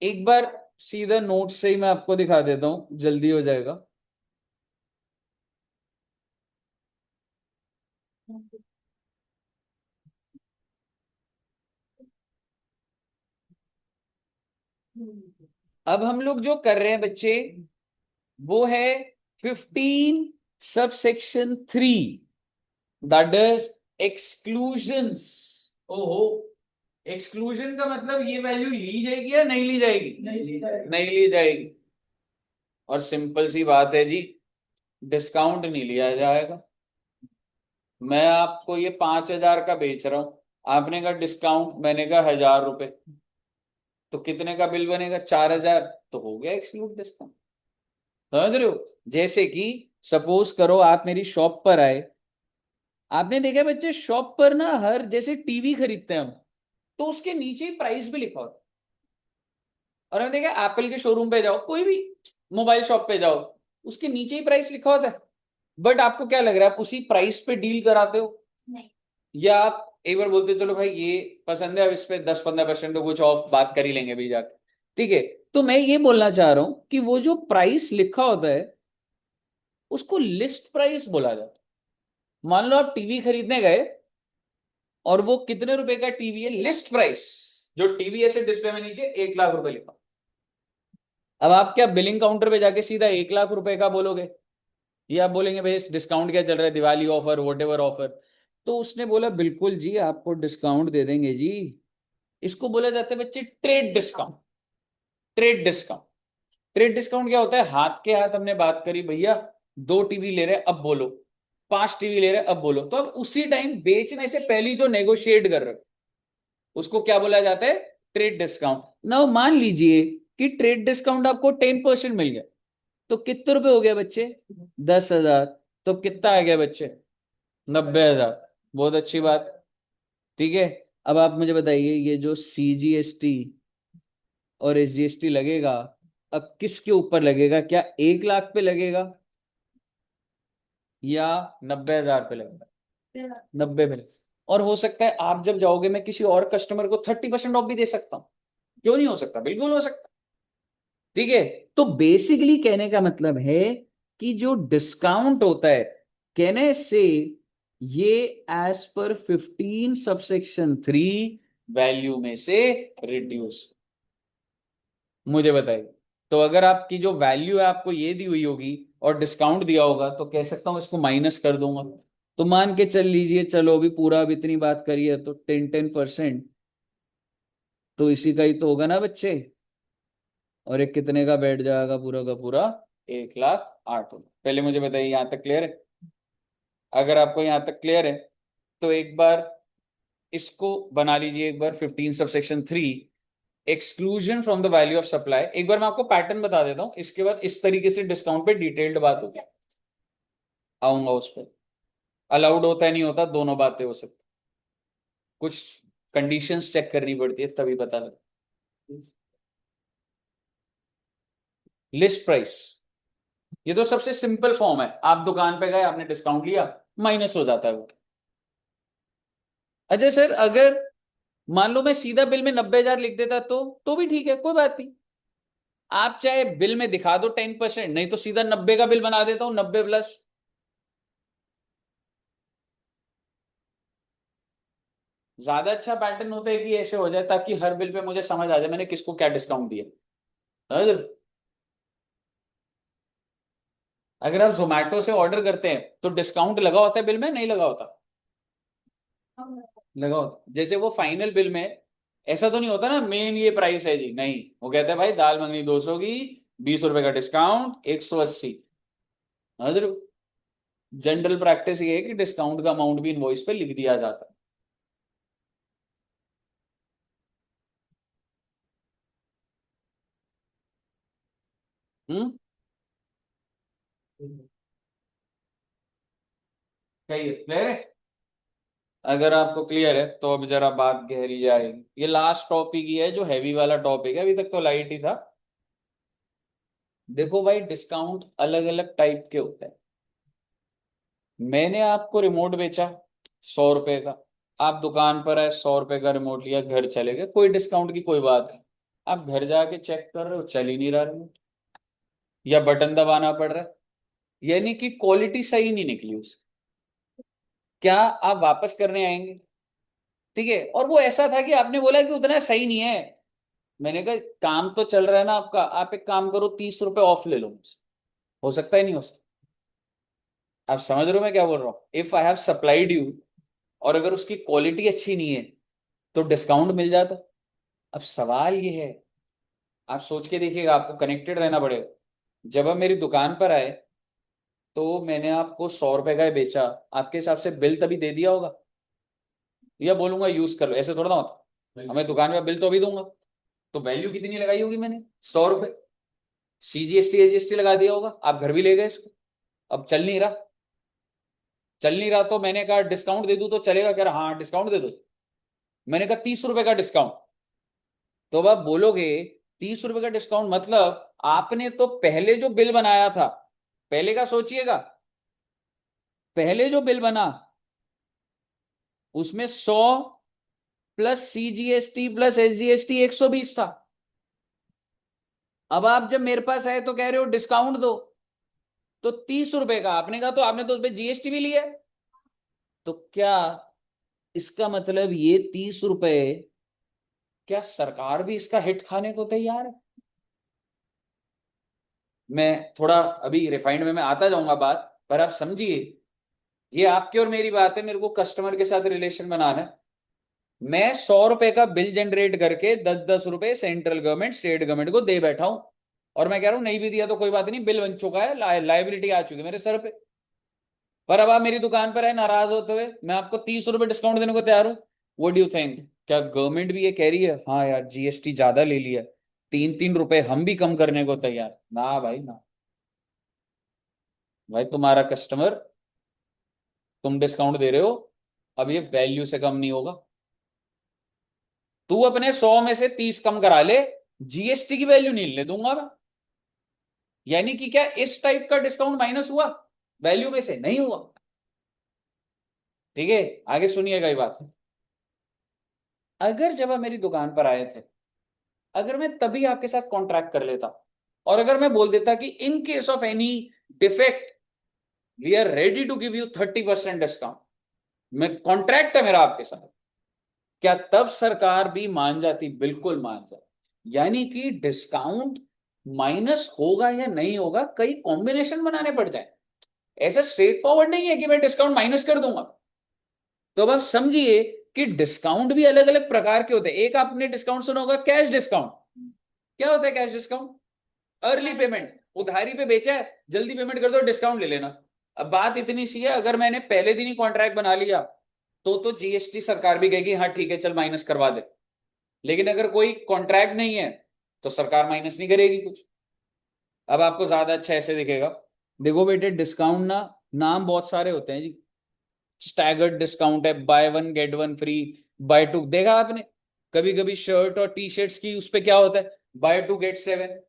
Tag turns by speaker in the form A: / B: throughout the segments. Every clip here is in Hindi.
A: एक बार सीधा नोट से ही मैं आपको दिखा देता हूं, जल्दी हो जाएगा। अब हम लोग जो कर रहे हैं बच्चे, वो है 15 sub section 3, that is exclusions. ओहो, एक्सक्लूजन का मतलब ये वैल्यू ली जाएगी या नहीं ली जाएगी? नहीं ली जाएगी। और सिंपल सी बात है जी, डिस्काउंट नहीं लिया जाएगा। मैं आपको ये 5,000 का बेच रहा हूं, आपने कहा डिस्काउंट, मैंने कहा 1,000 रुपए, तो कितने का बिल बनेगा? 4,000। तो हो गया एक्सक्लूड डिस्काउंट। समझ रहे हो? जैसे कि सपोज करो आप मेरी शॉप पर आए, आपने देखा बच्चे शॉप पर ना, हर जैसे टीवी खरीदते हैं हम, तो उसके नीचे ही प्राइस भी लिखा होता है। और हमने देखा एप्पल के शोरूम पे जाओ, कोई भी मोबाइल शॉप पे जाओ, उसके नीचे ही प्राइस लिखा होता है। बट आपको क्या लग रहा है, आप उसी प्राइस पे डील कराते हो? नहीं। या आप एक बार बोलते हो, चलो भाई ये पसंद है, अब इस पे 10-15% तो कुछ ऑफ बात कर ही लेंगे भी जाके। ठीक है। तो मैं ये बोलना चाह रहा हूं कि वो जो प्राइस लिखा होता है, उसको लिस्ट प्राइस बोला जाता है। मान लो आप टीवी खरीदने गए, और वो कितने रुपए का टीवी है, लिस्ट प्राइस, जो टीवी ऐसे डिस्प्ले में नीचे 1,00,000 रुपए लिखा। अब आप क्या बिलिंग काउंटर पे जाके सीधा 1,00,000 रुपए का बोलोगे, या आप बोलेंगे भाई डिस्काउंट क्या चल रहा है, Diwali offer, vote ever offer? तो उसने बोला बिल्कुल जी, आपको डिस्काउंट दे देंगे जी। इसको बोला जाता है बच्चे trade discount. Trade discount. Trade discount क्या होता है? हाथ के हाथ हमने बात करी, भैया 2 टीवी ले रहे, अब बोलो। 5 टीवी ले रहे, अब बोलो। तो अब उसी टाइम बेचने से पहले जो नेगोशिएट कर रहे हो, उसको क्या बोला जाता है? Trade discount. ना मान लीजिए कि ट्रेड डिस्काउंट आपको 10% मिल गया, तो कितने रुपए हो गए बच्चे? 10,000। तो कितना आ गया बच्चे? 90,000। बहुत अच्छी बात। ठीक है। अब आप मुझे बताइए, ये जो CGST और SGST लगेगा, अब किसके ऊपर लगेगा? क्या 1,00,000 पे लगेगा, या 90,000 पे लगेगा? 90 पे। और हो सकता है आप जब जाओगे, मैं किसी और कस्टमर को 30% ऑफ भी दे सकता हूं। क्यों नहीं हो सकता? बिल्कुल हो सकता। ठीक है। तो बेसिकली कहने का मतलब है कि जो डिस्काउंट होता है, कहने से ये एज पर 15 सबसेक्शन 3 वैल्यू में से रिड्यूस। मुझे बताइए, तो अगर आपकी जो वैल्यू है आपको ये दी हुई होगी और डिस्काउंट दिया होगा, तो कह सकता हूं इसको माइनस कर दूंगा। तो मान के चल लीजिए, चलो अभी पूरा, अब इतनी बात करी है तो 10-10%, तो इसी का ही तो होगा ना बच्चे। और एक कितने का बैठ जाएगा पूरा का पूरा? 1,08,000। पहले मुझे बताइए, यहां तक क्लियर है? अगर आपको यहां तक क्लियर है, तो एक बार इसको बना लीजिए, एक बार 15 subsection 3, exclusion from the value of supply. एक बार मैं आपको पैटर्न बता देता हूं, इसके बाद इस तरीके से डिस्काउंट पे डिटेल्ड बात होगी, आऊंगा उस पर। अलाउड होता है नहीं होता, दोनों बातें हो सकती, कुछ कंडीशंस चेक करनी पड़ती है तभी पता लगता। लिस्ट प्राइस, ये तो सबसे सिंपल फॉर्म है। आप दुकान पे गए, आपने डिस्काउंट लिया, माइनस हो जाता है वो। अच्छा सर, अगर मान लो मैं सीधा बिल में 90,000 लिख देता, तो भी ठीक है, कोई बात नहीं। आप चाहे बिल में दिखा दो 10%, नहीं तो सीधा 90 का बिल बना देता हूं, 90+। ज्यादा अच्छा पैटर्न होता है कि ऐसे हो जाए, ताकि हर बिल पे मुझे समझ आ जाए मैंने किसको क्या डिस्काउंट दिया। समझ रहे हो? अगर आप जोमेटो से ऑर्डर करते हैं, तो डिस्काउंट लगा होता है बिल में, नहीं लगा होता? लगा होता। जैसे वो फाइनल बिल में ऐसा तो नहीं होता ना, मेन ये प्राइस है जी, नहीं। वो कहते हैं भाई दाल मखनी 200 की, 20 रुपए का डिस्काउंट, 180। समझ रहे हो? जनरल प्रैक्टिस ये है कि डिस्काउंट का अमाउंट भी इनवॉइस पे लिख दिया जाता है। क्लियर है? अगर आपको क्लियर है तो अब जरा बात गहरी जाएगी। ये लास्ट टॉपिक ही है जो हैवी वाला टॉपिक है, अभी तक तो लाइट ही था। देखो भाई, डिस्काउंट अलग अलग टाइप के होते हैं। मैंने आपको रिमोट बेचा 100 रुपए का, आप दुकान पर आए, 100 रुपए का रिमोट लिया, घर चले गए, कोई डिस्काउंट की कोई बात है। आप घर जाके चेक कर रहे हो, चल ही नहीं रहा रिमोट, या बटन दबाना पड़ रहा है, यानी कि क्वालिटी सही नहीं निकली उसकी। क्या आप वापस करने आएंगे? ठीक है, और वो ऐसा था कि आपने बोला कि उतना सही नहीं है। मैंने कहा काम तो चल रहा है ना आपका, आप एक काम करो, 30 रुपए ऑफ ले लो मुझसे। हो सकता ही नहीं हो सकता। आप समझ रहे हो मैं क्या बोल रहा हूँ? If I have supplied you, और अगर उसकी क्वालिटी अच्छी नहीं है तो डिस्काउंट मिल जाता। अब सवाल ये है, आप सोच के देखिएगा, आपको कनेक्टेड रहना पड़ेगा। जब आप मेरी दुकान पर आए तो मैंने आपको 100 रुपए का ही बेचा, आपके हिसाब से बिल तभी दे दिया होगा, या बोलूंगा यूज कर लो, ऐसे थोड़ा ना होता। हमें दुकान में बिल तो अभी दूंगा। तो वैल्यू कितनी लगाई होगी मैंने? 100 रुपए। CGST AGST लगा दिया होगा, आप घर भी ले गए इसको। अब चल नहीं रहा, चल नहीं रहा, तो मैंने कहा डिस्काउंट दे दूं तो चलेगा? कह रहा हाँ डिस्काउंट दे दो। मैंने कहा 30 रुपए का डिस्काउंट। तो अब आप बोलोगे 30 रुपए का डिस्काउंट मतलब आपने तो पहले जो बिल बनाया था, पहले का सोचिएगा, पहले जो बिल बना उसमें 100 प्लस CGST प्लस SGST 120 था। अब आप जब मेरे पास आए तो कह रहे हो डिस्काउंट दो, तो 30 रुपए का आपने कहा, तो आपने तो उस पर GST भी लिया है। तो क्या इसका मतलब ये 30 रुपए, क्या सरकार भी इसका हिट खाने को तैयार है? मैं थोड़ा अभी रिफाइंड में मैं आता जाऊंगा बात, पर आप समझिए, ये आपकी और मेरी बात है, मेरे को कस्टमर के साथ रिलेशन बनाना है। मैं 100 रुपए का बिल जनरेट करके 10-10 रुपए सेंट्रल गवर्नमेंट स्टेट गवर्नमेंट को दे बैठा हूं, और मैं कह रहा हूं नहीं भी दिया तो कोई बात नहीं, बिल बन चुका है, लाइबिलिटी आ चुकी है मेरे सर पे। पर अब आप मेरी दुकान पर है नाराज होते हुए, मैं आपको 30 रुपए डिस्काउंट देने को तैयार हूं। What do you think? क्या गवर्नमेंट भी ये कह रही है हाँ यार GST ज्यादा ले लिया, 3-3 रुपए हम भी कम करने को तैयार? ना भाई ना। भाई तुम्हारा कस्टमर, तुम डिस्काउंट दे रहे हो, अब ये वैल्यू से कम नहीं होगा। तू अपने 100 में से 30 कम करा ले, GST की वैल्यू नहीं ले दूंगा मैं। यानी कि क्या इस टाइप का डिस्काउंट माइनस हुआ? वैल्यू में से नहीं हुआ। ठीक है, आगे सुनिएगा ये बात। अगर जब आप मेरी दुकान पर आए थे, अगर मैं तभी आपके साथ कॉन्ट्रैक्ट कर लेता, और अगर मैं बोल देता कि in case of any defect we are ready to give you 30% discount, मैं कॉन्ट्रैक्ट है मेरा आपके साथ, क्या तब सरकार भी मान जाती? बिल्कुल मान जाती। यानी कि डिस्काउंट माइनस होगा या नहीं होगा, कई कॉम्बिनेशन बनाने पड़ जाए। ऐसा स्ट्रेट फॉरवर्ड नहीं है कि मैं डिस्काउंट माइनस कर दूंगा। तो अब आप समझिए कि डिस्काउंट भी अलग अलग प्रकार के होते हैं। एक आपने डिस्काउंट सुना होगा, कैश डिस्काउंट। क्या होता है कैश डिस्काउंट? अर्ली पेमेंट, उधारी पे बेचा है, जल्दी पेमेंट कर दो, डिस्काउंट ले लेना। अब बात इतनी सी है, अगर मैंने पहले दिन ही कॉन्ट्रैक्ट बना लिया तो GST सरकार भी कहेगी हाँ ठीक है चल माइनस करवा दे। लेकिन अगर कोई कॉन्ट्रैक्ट नहीं है तो सरकार माइनस नहीं करेगी कुछ। अब आपको ज्यादा अच्छा ऐसे दिखेगा, देखो बेटे डिस्काउंट ना, नाम बहुत सारे होते हैं जी। स्टैगर्ड डिस्काउंट है, by one get one free, by two, देखा आपने? कभी कभी शर्ट और टी शर्ट्स की उस पे क्या होता है, बाय टू गेट 7।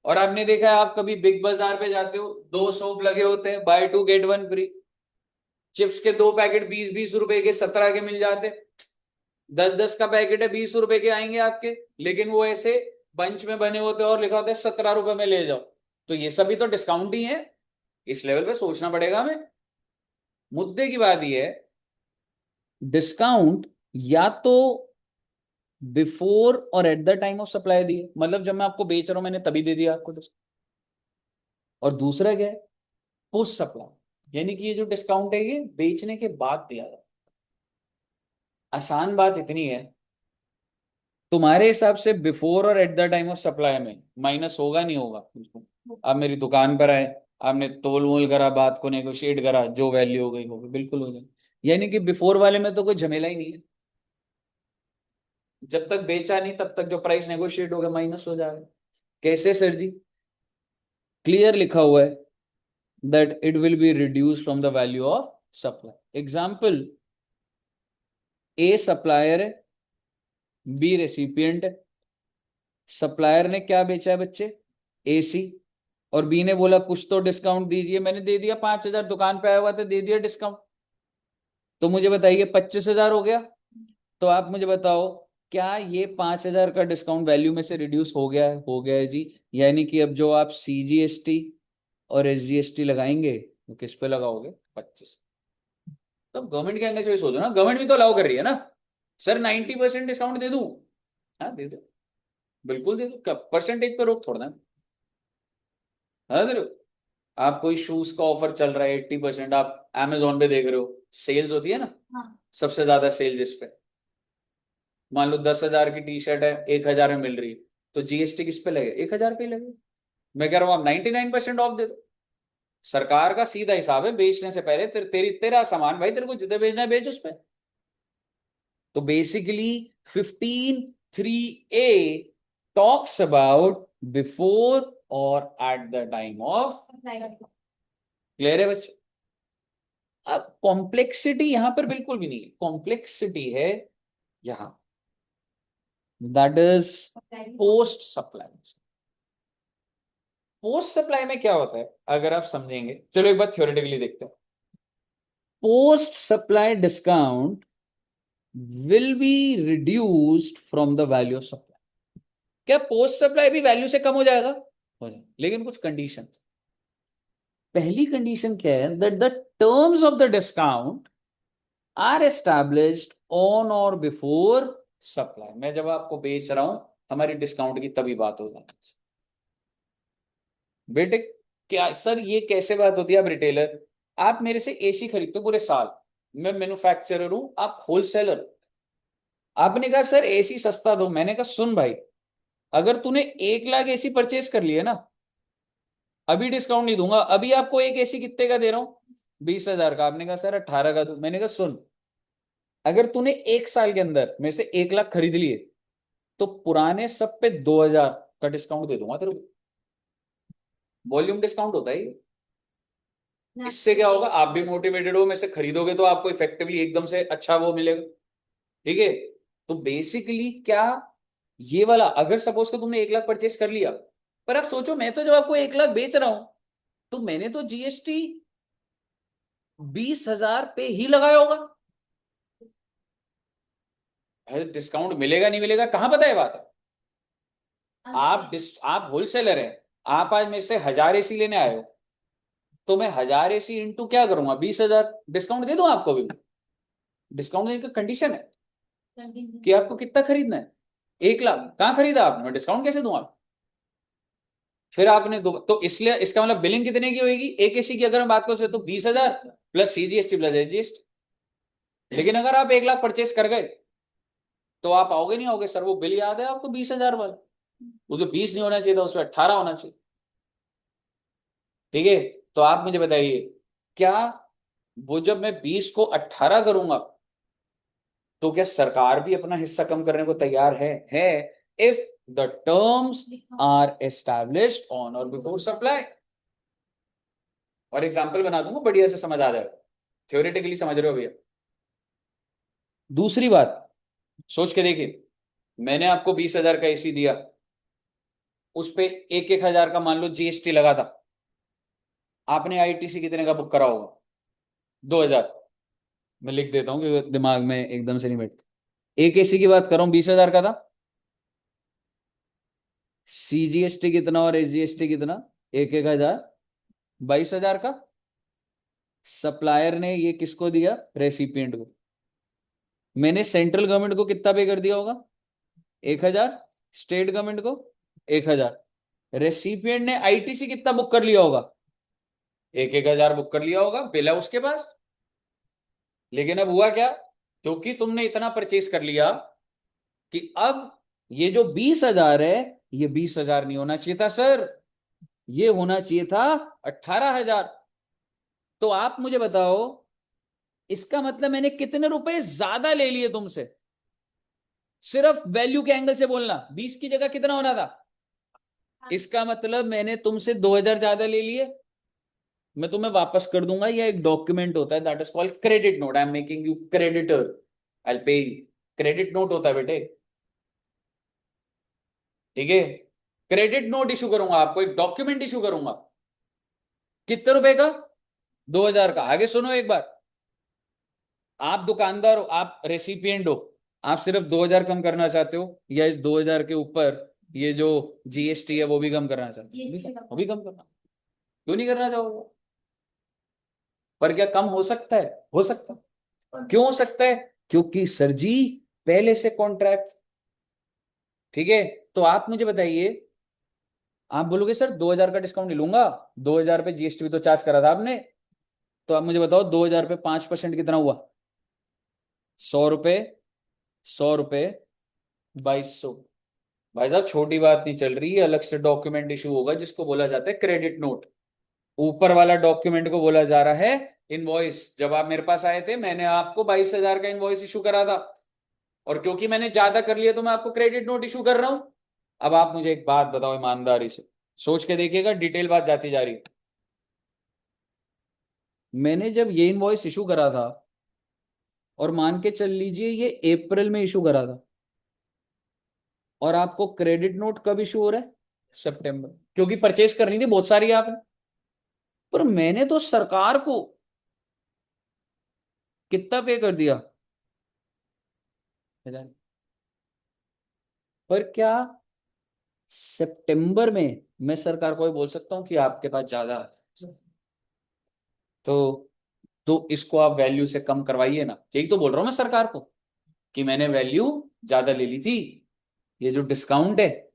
A: और आपने देखा है, आप कभी बिग बाजार पे जाते हो, 2 सोप लगे होते हैं, buy two get one free. Chips के 2 पैकेट 20-20 रुपए के, 17 के मिल जाते। 10-10 का पैकेट है, 20 रुपए के आएंगे आपके, लेकिन वो ऐसे बंच में बने होते हैं और लिखा होता है 17 रुपए में ले जाओ। तो ये सभी तो डिस्काउंट ही है। इस लेवल पे सोचना पड़ेगा हमें। मुद्दे की बात ये है, डिस्काउंट या तो बिफोर और at the time of supply दिए, मतलब जब मैं आपको बेच रहा हूं मैंने तभी दे दिया आपको डिस्काउंट। और दूसरा क्या है, पोस्ट सप्लाई, यानी कि ये जो डिस्काउंट है ये बेचने के बाद दिया जाता है। आसान बात इतनी है, तुम्हारे हिसाब से बिफोर और at the time of supply में माइनस होगा नहीं होगा? बिल्कुल। आप मेरी दुकान पर आए, आपने तोल मोल करा, बात को नेगोशिएट करा, जो वैल्यू हो गई होगी, बिल्कुल हो जाएगी। यानी कि बिफोर वाले में तो कोई झमेला ही नहीं है, जब तक बेचा नहीं तब तक जो प्राइस नेगोशिएट होगा माइनस हो जाएगा। कैसे सर जी? क्लियर लिखा हुआ है that it will be reduce from the value of supply. Example, A supplier है, बी रेसिपिएंट है। सप्लायर ने क्या बेचा है बच्चे? AC। और बी ने बोला कुछ तो डिस्काउंट दीजिए, मैंने दे दिया 5,000, दुकान पे आया हुआ था, दे दिया डिस्काउंट। तो मुझे बताइए 25,000 हो गया। तो आप मुझे बताओ, क्या ये 5,000 का डिस्काउंट वैल्यू में से रिड्यूस हो गया है? हो गया है जी। यानी कि अब जो आप CGST और SGST लगाएंगे वो किस पे लगाओगे? 25। तो गवर्नमेंट के एंगल से भी सोचो ना, गवर्नमेंट भी तो अलाउ कर रही है ना। सर 90% डिस्काउंट दे दूं? हाँ दे दो, बिल्कुल दे दो। परसेंटेज पे रोक थोड़ा ना। हाँ दे दो। आप कोई शूज का ऑफर चल रहा है 80%, आप Amazon पे देख रहे हो, सेल्स होती है ना। हाँ। सबसे ज्यादा सेल जिस पे, मान लो 10,000 की टी शर्ट है, 1,000 में मिल रही है, तो GST किस पे लगे? 1,000 पे लगे। मैं कह रहा हूं आप 99% ऑफ दे दो। सरकार का सीधा हिसाब है, बेचने से पहले तेरा सामान भाई, तेरे को जितना बेचना है बेच उस पे। तो basically 15(3)(a talks about before और at the time of. Clear है बच्चे? अब कॉम्प्लेक्सिटी यहां पर बिल्कुल भी नहीं है, कॉम्प्लेक्सिटी है यहां, that is post supply. Post supply में क्या होता है अगर आप समझेंगे, चलो एक बार थ्योरेटिकली देखते हैं। Post supply discount will be reduced from the value of supply. क्या पोस्ट सप्लाई भी वैल्यू से कम हो जाएगा? हो जाएगा, लेकिन कुछ कंडीशंस। पहली कंडीशन क्या है? That the terms of the discount are established on or before supply. मैं जब आपको बेच रहा हूं, हमारी डिस्काउंट की तभी बात हो जाती है। बेटे क्या सर ये कैसे बात होती है? आप रिटेलर, आप मेरे से AC खरीदते हो पूरे साल, मैं मैन्युफैक्चरर हूं, आप होलसेलर। आपने कहा सर AC सस्ता दो, मैंने कहा सुन भाई, अगर तूने 1 लाख AC परचेस कर लिया ना, अभी डिस्काउंट नहीं दूंगा। अभी आपको एक AC कितने का दे रहा हूं? 20,000 का। आपने कहा सर 18 का दूं। मैंने कहा सुन, अगर तूने 1 साल के अंदर मेरे से 1 लाख खरीद लिए, तो पुराने सब पे 2,000 का डिस्काउंट दे दूंगा तेरे को। वॉल्यूम डिस्काउंट होता है ये। इससे क्या होगा? आप भी मोटिवेटेड हो, मेरे से खरीदोगे तो आपको इफेक्टिवली एकदम से अच्छा वो मिलेगा। ठीक है। तो बेसिकली क्या, ये वाला अगर सपोज को तुमने 1 लाख परचेस कर लिया, पर आप सोचो, मैं तो जब आपको 1 लाख बेच रहा हूं, तो मैंने तो GST 20,000 पे ही लगाया होगा। अरे डिस्काउंट मिलेगा नहीं मिलेगा कहां पता है बात? आप होलसेलर हैं, आप आज मेरे से 1,000 AC लेने आए हो, तो मैं 1,000 AC इंटू क्या करूंगा? 20,000 डिस्काउंट दे दूं आपको भी। डिस्काउंट देने का कंडीशन है कि आपको कितना खरीदना है। 1 लाख कहां खरीदा आपने, मैं डिस्काउंट कैसे दूं आप? फिर आपने दो, तो इसलिए इसका मतलब बिलिंग कितने की होगी एक AC की? अगर मैं बात करूं तो 20,000 प्लस CGST प्लस SGST। लेकिन अगर आप 1 लाख परचेस कर गए, तो आप आओगे नहीं आओगे? सर वो बिल याद है आपको 20,000 वाला? उसमें 20 नहीं होना चाहिए था, उसमें 18 होना चाहिए। ठीक है। तो आप मुझे बताइए, क्या वो जब मैं 20 को 18 करूंगा, तो क्या सरकार भी अपना हिस्सा कम करने को तैयार है? If the terms are established on or before supply. और एग्जांपल बना दूंगा, बढ़िया से समझ आ जाएगा। थ्योरेटिकली समझ रहे हो भैया? दूसरी बात सोच के देखिए, मैंने आपको 20,000 का AC दिया, उस पे 1,000 का मान लो GST लगा था। आपने ITC कितने का बुक करा होगा? 2,000। मैं लिख देता हूँ क्योंकि दिमाग में एकदम से नहीं बैठता। एक AC की बात कर रहा हूं, 20,000 का था। CGST कितना और SGST कितना? 1,000, 22,000 का। सप्लायर ने ये किसको दिया? रेसिपिएंट को। मैंने सेंट्रल गवर्नमेंट को कितना पे कर दिया होगा? 1,000। स्टेट गवर्नमेंट को 1,000। रेसिपिएंट ने ITC कितना बुक कर लिया होगा? 1,000 बुक कर लिया होगा, बिल है उसके पास। लेकिन अब हुआ क्या? क्योंकि तुमने इतना परचेस कर लिया कि अब ये जो 20,000 है, ये 20,000 नहीं होना चाहिए था सर, ये होना चाहिए था 18,000। तो आप मुझे बताओ, इसका मतलब मैंने कितने रुपए ज्यादा ले लिए तुमसे? सिर्फ वैल्यू के एंगल से बोलना, 20 की जगह कितना होना था? इसका मतलब मैंने तुमसे 2,000 ज्यादा ले लिए। मैं तुम्हें वापस कर दूंगा, ये एक डॉक्यूमेंट होता है, that is called credit note. I am making you creditor, I will pay you. Credit note होता है बेटे। ठीक है। क्रेडिट नोट इशू करूंगा आपको, एक डॉक्यूमेंट इशू करूंगा। कितने रुपए का? 2,000 का। आगे सुनो एक बार, आप दुकानदार हो, आप रेसिपिएंट हो, आप सिर्फ 2000 कम करना चाहते हो, या इस 2000 के ऊपर ये जो जीएसटी है वो भी कम करना चाहते हो? वो भी कम करना, क्यों नहीं करना चाहोगे? पर क्या कम हो सकता है? हो सकता है। क्यों हो सकता है? क्योंकि सर जी पहले से कॉन्ट्रैक्ट। ठीक है, तो आप मुझे बताइए, आप बोलोगे सर 2000 का डिस्काउंट नहीं लूंगा, 2000 पे जीएसटी भी तो चार्ज करा था आपने, तो आप मुझे बताओ 2000 पे 5% कितना हुआ? 100 रुपए, 100 रुपए, 2200। भाई साहब छोटी बात नहीं चल रही है, अलग से डॉक्यूमेंट इशू होगा जिसको बोला जाता है क्रेडिट नोट। ऊपर वाला डॉक्यूमेंट को बोला जा रहा है इनवॉइस। जब आप मेरे पास आए थे मैंने आपको 22,000 का इनवॉइस इशू करा था, और क्योंकि मैंने ज्यादा कर लिया तो मैं आपको क्रेडिट नोट इशू कर रहा हूं। अब आप मुझे एक बात बताओ ईमानदारी से, सोच के देखिएगा, डिटेल बात जाती जा रही है। मैंने जब ये इनवॉइस इशू करा था, और मान के चल लीजिए ये अप्रैल में इशू करा था, और आपको क्रेडिट नोट कब इशू हो रहा है? सितंबर, क्योंकि परचेस करनी थी बहुत सारी आपने। पर मैंने तो सरकार को कितना पे कर दिया? 1000। पर क्या सितंबर में मैं सरकार को भी बोल सकता हूं कि आपके पास ज्यादा है, तो इसको आप वैल्यू से कम करवाइए ना। यही तो बोल रहा हूं मैं सरकार को, कि मैंने वैल्यू ज्यादा ले ली थी। ये जो डिस्काउंट है,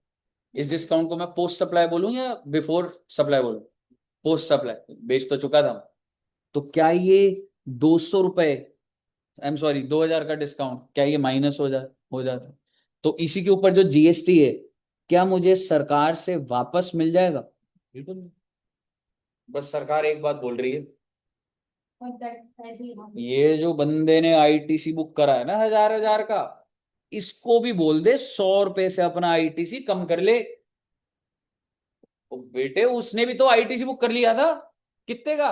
A: इस डिस्काउंट को मैं पोस्ट सप्लाई बोलूं या बिफोर सप्लाई बोलूं? पोस्ट सप्लाई, बेच तो चुका था। तो क्या ये 200 रुपए, आई एम सॉरी 2000 का डिस्काउंट, क्या ये माइनस हो जाता? तो इसी के ऊपर जो जीएसटी है, क्या मुझे सरकार से वापस मिल जाएगा? बिल्कुल नहीं। बस सरकार एक बात बोल रही है, ये जो बंदे ने आईटीसी बुक करा है ना 1000 1000 का, इसको भी बोल दे 100 रुपए से अपना आईटीसी कम कर ले। तो बेटे उसने भी तो आईटीसी बुक कर लिया था, कितने का?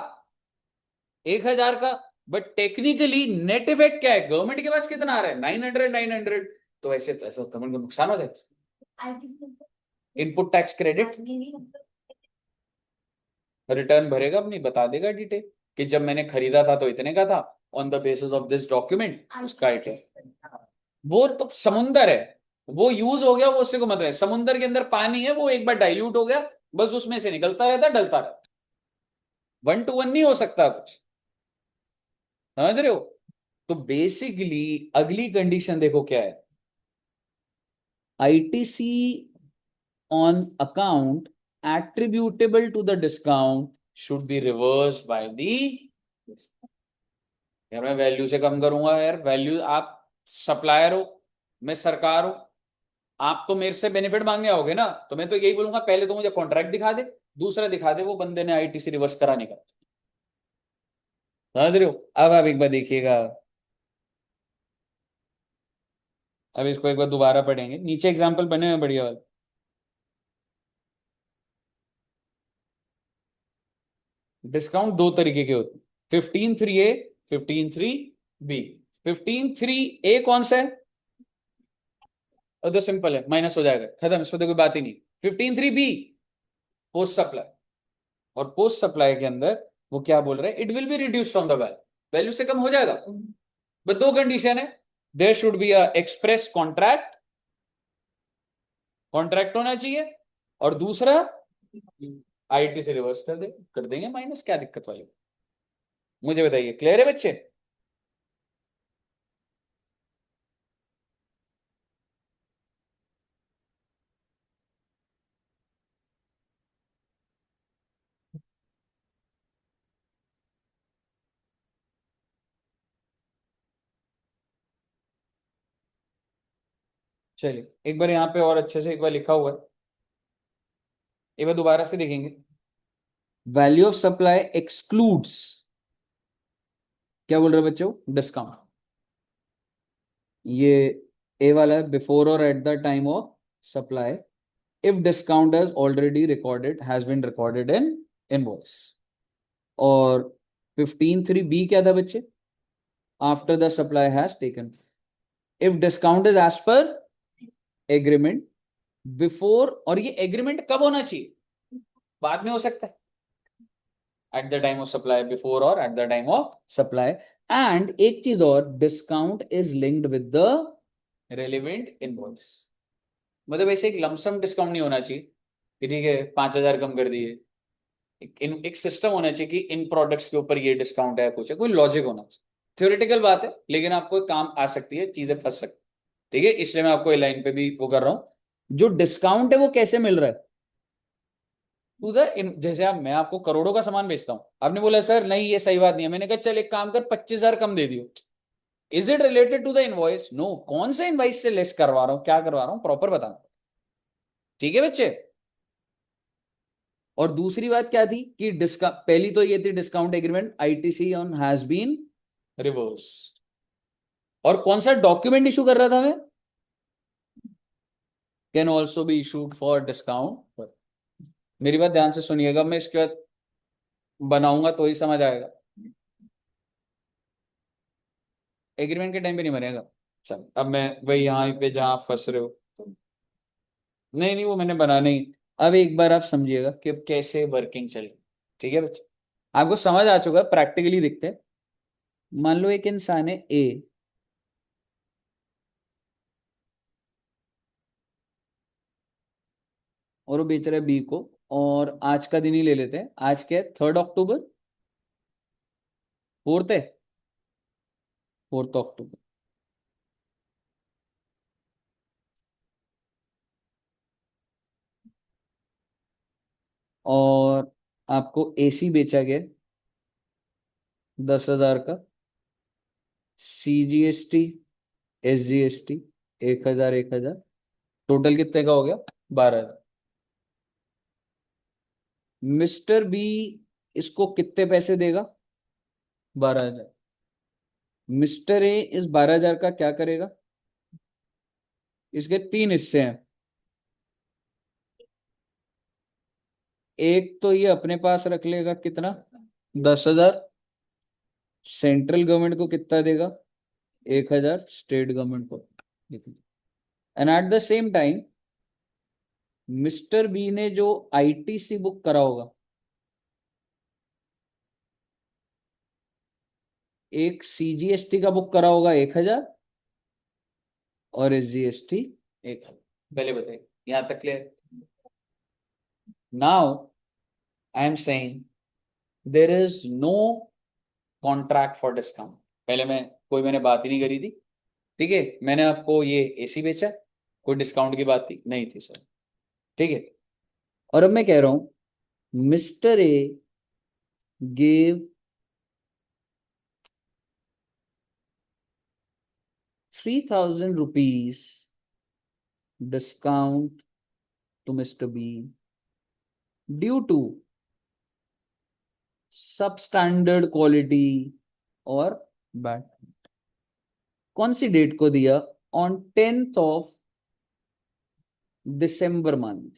A: 1000 का। बट टेक्निकली नेट इफेक्ट क्या है, गवर्नमेंट के पास कितना आ रहा है? 900 900। तो ऐसे तो ऐसा गवर्नमेंट को नुकसान हो जाएगा। इनपुट टैक्स क्रेडिट रिटर्न भरेगा अपनी, बता देगा डिटेल कि जब मैंने खरीदा था तो इतने का था, on the basis of this document उसका आइटम। वो तो समुंदर है, वो यूज हो गया, वो उससे को मतलब है। समुंदर के अंदर पानी है, वो एक बार डाइल्यूट हो गया, बस उसमें से निकलता रहता, डलता रहता। 1 to 1 नहीं हो सकता कुछ, समझ रहे हो? तो बेसिकली अगली कंडीशन देखो क्या है, ITC on account attributable to the discount should be reversed by the, यार मैं वैल्यू से कम करूंगा यार, वैल्यू आप सप्लायर हो, मैं सरकार हूं, आप तो मेरे से बेनिफिट मांगने आओगे ना, तो मैं तो यही बोलूंगा पहले तो मुझे कॉन्ट्रैक्ट दिखा दे, दूसरा दिखा दे वो बंदे ने आईटीसी रिवर्स कराने का। समझ रहे हो? अब आप एक बार देखिएगा, अब इसको एक बार दोबारा पढ़ेंगे, नीचे एग्जाम्पल बने हुए बढ़िया वाले। डिस्काउंट दो तरीके के होते हैं, 15(3)(a), 15(3)(b। 15(3)(a) कौन सा है? और तो सिंपल है, माइनस हो जाएगा, खत्म, इसमें तो कोई बात ही नहीं। 15(3)(b) पोस्ट सप्लाई, और पोस्ट सप्लाई के अंदर वो क्या बोल रहे हैं, it will be reduce from the value, value से कम हो जाएगा। बस दो कंडीशन है, there should be a express contract, contract होना चाहिए, और दूसरा आईटी से रिवर्स कर देंगे माइनस, क्या दिक्कत वाली? मुझे बताइए, क्लियर है बच्चे? चलिए एक बार यहाँ पे और अच्छे से एक बार लिखा हुआ है, एक बार दोबारा से देखेंगे। वैल्यू ऑफ सप्लाई एक्सक्लूड्स, क्या बोल रहे हैं बच्चों? डिस्काउंट। ये ए वाला है, बिफोर और at the time of supply, if discount has already recorded has been recorded in invoice। और 15(3)(b) क्या था बच्चे? after the supply has taken, if discount is as per agreement before, और ये एग्रीमेंट कब होना चाहिए? बाद में हो सकता है, at the time of supply, before or at the time of supply, and एक चीज और, discount is linked with the relevant invoice. मतलब ऐसे एक लमसम डिस्काउंट नहीं होना चाहिए कि ठीक है 5,000 कम कर दिए। एक सिस्टम होना चाहिए कि इन प्रोडक्ट्स के ऊपर ये डिस्काउंट है, कुछ है, कोई लॉजिक होना चाहिए। थ्योरेटिकल बात है, लेकिन आपको काम आ सकती है, चीजें फंस सकती है। ठीक है, इसलिए मैं आपको लाइन पे भी वो कर रहा हूं। जो डिस्काउंट है वो कैसे मिल रहा है? टू द, जैसे आप, मैं आपको करोड़ों का सामान बेचता हूं, आपने बोला सर नहीं ये सही बात नहीं है, मैंने कहा चल एक काम कर 25,000 कम दे दियो। Is it related to the invoice? No. कौन से इनवॉइस से लेस करवा रहा हूं, क्या करवा रहा हूं, प्रॉपर बताना। ठीक है बच्चे। और दूसरी बात क्या थी कि डिस्काउंट, पहली तो ये थी discount agreement ITC on has been reverse. और कौन सा डॉक्यूमेंट इशू कर रहा था मैं? Can also be issued for discount. मेरी बात ध्यान से सुनिएगा, मैं इसके बाद बनाऊंगा तो ही समझ आएगा। एग्रीमेंट के टाइम पे नहीं बनेगा। चल अब मैं वही यहाँ पे जहां आप फंस रहे हो, नहीं नहीं वो मैंने बना नहीं। अब एक बार आप समझिएगा कि अब कैसे वर्किंग चले। ठीक है बच्चे, आपको समझ आ चुका है, प्रैक्टिकली दिखते हैं। मान लो एक इंसान है ए, और वो बेच रहा है बी को। और आज का दिन ही ले लेते हैं, आज क्या है, 3 अक्टूबर, फोर्थ है, 4 अक्टूबर। और आपको एसी बेचा गया 10,000 का, CGST, SGST 1,000 1,000, टोटल कितने का हो गया? 12,000। मिस्टर बी इसको कितने पैसे देगा? 12,000। मिस्टर ए इस 12,000 का क्या करेगा? इसके 3 हिस्से हैं। एक तो ये अपने पास रख लेगा, कितना? 10,000। सेंट्रल गवर्नमेंट को कितना देगा? 1,000 स्टेट गवर्नमेंट को। And at the same time mister B ने जो आईटीसी बुक करा होगा, एक सीजीएसटी का बुक करा होगा 1,000, और एसजीएसटी 1,000। पहले बताइए, यहां तक clear? Now I am saying there is no contract for discount. पहले मैं, कोई मैंने बात ही नहीं करी थी। ठीक है, मैंने आपको ये एसी बेचा, कोई डिस्काउंट की बात थी नहीं थी सर। ठीक है, और अब मैं कह रहा हूं mister A give 3,000 rupees discount to mister B due to sub standard quality और बैड। कौन सी डेट को दिया? On 10th of December month.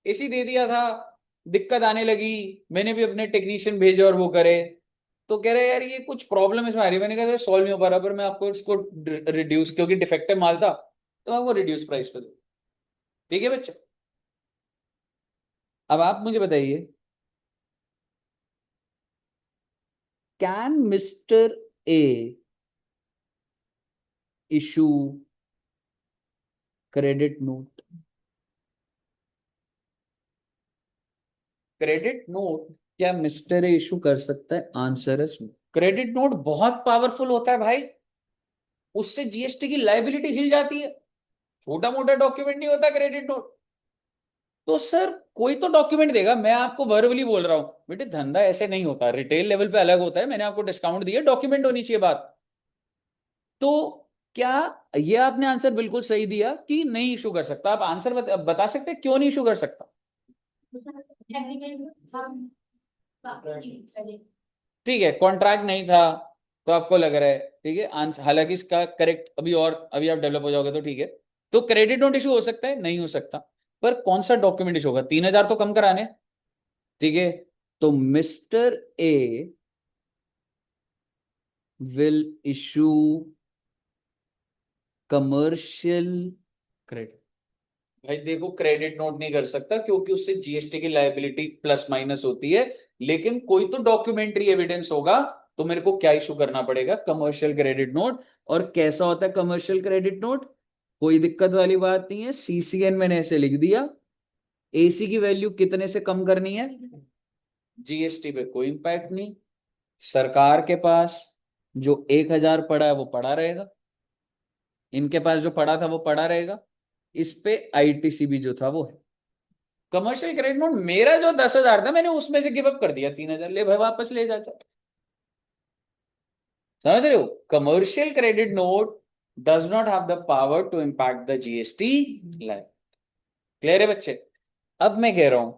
A: एसी दे दिया था, दिक्कत आने लगी, मैंने भी अपने टेक्नीशियन भेजे और वो करे। तो कह रहे यार ये कुछ प्रॉब्लम इसमें आ रही है। मैंने कहा सॉल्व नहीं हो पा रहा, पर मैं आपको इसको रिड्यूस, क्योंकि डिफेक्टिव माल था तो मैं आपको रिड्यूस प्राइस पे दूँ। ठीक है बच्चे, अब आप मुझे बताइए, can mister A issue credit note? Credit note क्या मिस्टर ए इशू कर सकता है? आंसर है क्रेडिट नोट बहुत पावरफुल होता है भाई, उससे जीएसटी की लाइबिलिटी हिल जाती है। छोटा मोटा डॉक्यूमेंट नहीं होता क्रेडिट नोट। तो सर कोई तो डॉक्यूमेंट देगा, मैं आपको वर्बली बोल रहा हूं बेटे, धंधा ऐसे नहीं होता, रिटेल लेवल पे अलग होता है, मैंने आपको डिस्काउंट दिया, डॉक्यूमेंट होनी चाहिए बात। तो क्या ये आपने आंसर बिल्कुल सही दिया कि नहीं इशू कर सकता? आप आंसर बता सकते हैं क्यों नहीं इशू कर सकता? ठीक है, कॉन्ट्रैक्ट नहीं था तो आपको लग रहा है। ठीक है, आंसर हालांकि इसका करेक्ट अभी, और अभी आप डेवलप हो जाओगे तो ठीक है। तो क्रेडिट नोट इशू हो सकता है, नहीं हो सकता, पर कौन सा डॉक्यूमेंट इशू होगा? 3,000 तो कम कराने हैं। ठीक है, तो mister A will issue commercial credit. भाई देखो, क्रेडिट नोट नहीं कर सकता क्योंकि उससे जीएसटी की लायबिलिटी प्लस माइनस होती है, लेकिन कोई तो डॉक्यूमेंट्री एविडेंस होगा तो मेरे को क्या इशू करना पड़ेगा, कमर्शियल क्रेडिट नोट। और कैसा होता है कमर्शियल क्रेडिट नोट, कोई दिक्कत वाली बात नहीं है, सीसीएन मैंने ऐसे लिख दिया, एसी की वैल्यू कितने से कम करनी है, जीएसटी पे कोई इंपैक्ट नहीं, सरकार के पास जो 1,000 पड़ा है वो पड़ा रहेगा, इनके पास जो पड़ा था वो पड़ा रहेगा, इस पे आईटीसी भी जो था वो है। कमर्शियल क्रेडिट नोट मेरा जो 10,000 था मैंने उसमें से गिव अप कर दिया 3,000, ले भाई वापस ले जा, समझ रहे हो। Commercial credit note does not have the power to impact the GST line. Clear है बच्चे। अब मैं कह रहा हूं,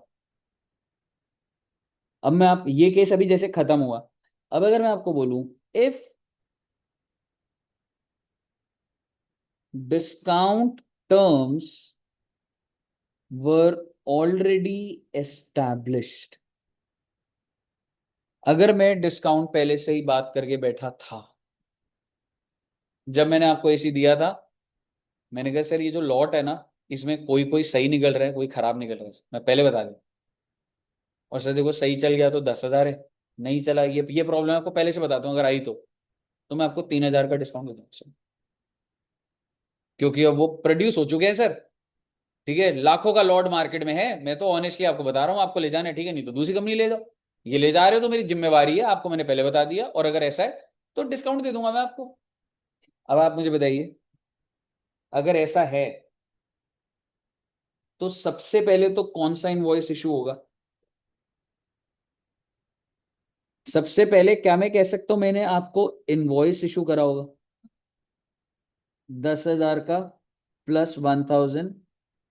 A: अब मैं आप ये केस अभी जैसे खत्म हुआ, अब अगर मैं आपको बोलूं if discount terms were already established, अगर मैं डिस्काउंट पहले से ही बात करके बैठा था, जब मैंने आपको एसी दिया था मैंने कहा सर ये जो लॉट है ना इसमें कोई कोई सही निकल रहा है कोई खराब निकल रहा है, मैं पहले बता दूं। और सर देखो सही चल गया तो 10,000 है, नहीं चला ये प्रॉब्लम आपको पहले से बताता हूँ, अगर आई तो मैं आपको 3,000 का डिस्काउंट देता हूँ, क्योंकि अब वो प्रोड्यूस हो चुके हैं सर। ठीक है, लाखों का लॉट मार्केट में है, मैं तो ऑनेस्टली आपको बता रहा हूँ, आपको ले जाना है ठीक है, नहीं तो दूसरी कंपनी ले जाओ, ये ले जा रहे हो तो मेरी जिम्मेवारी है, आपको मैंने पहले बता दिया, और अगर ऐसा है तो डिस्काउंट दे दूंगा मैं आपको। अब आप मुझे बताइए, अगर ऐसा है तो सबसे पहले तो कौन सा इनवॉइस इशू होगा, सबसे पहले क्या मैं कह सकता हूं मैंने आपको इनवॉइस इशू करा होगा 10,000 का, +1,000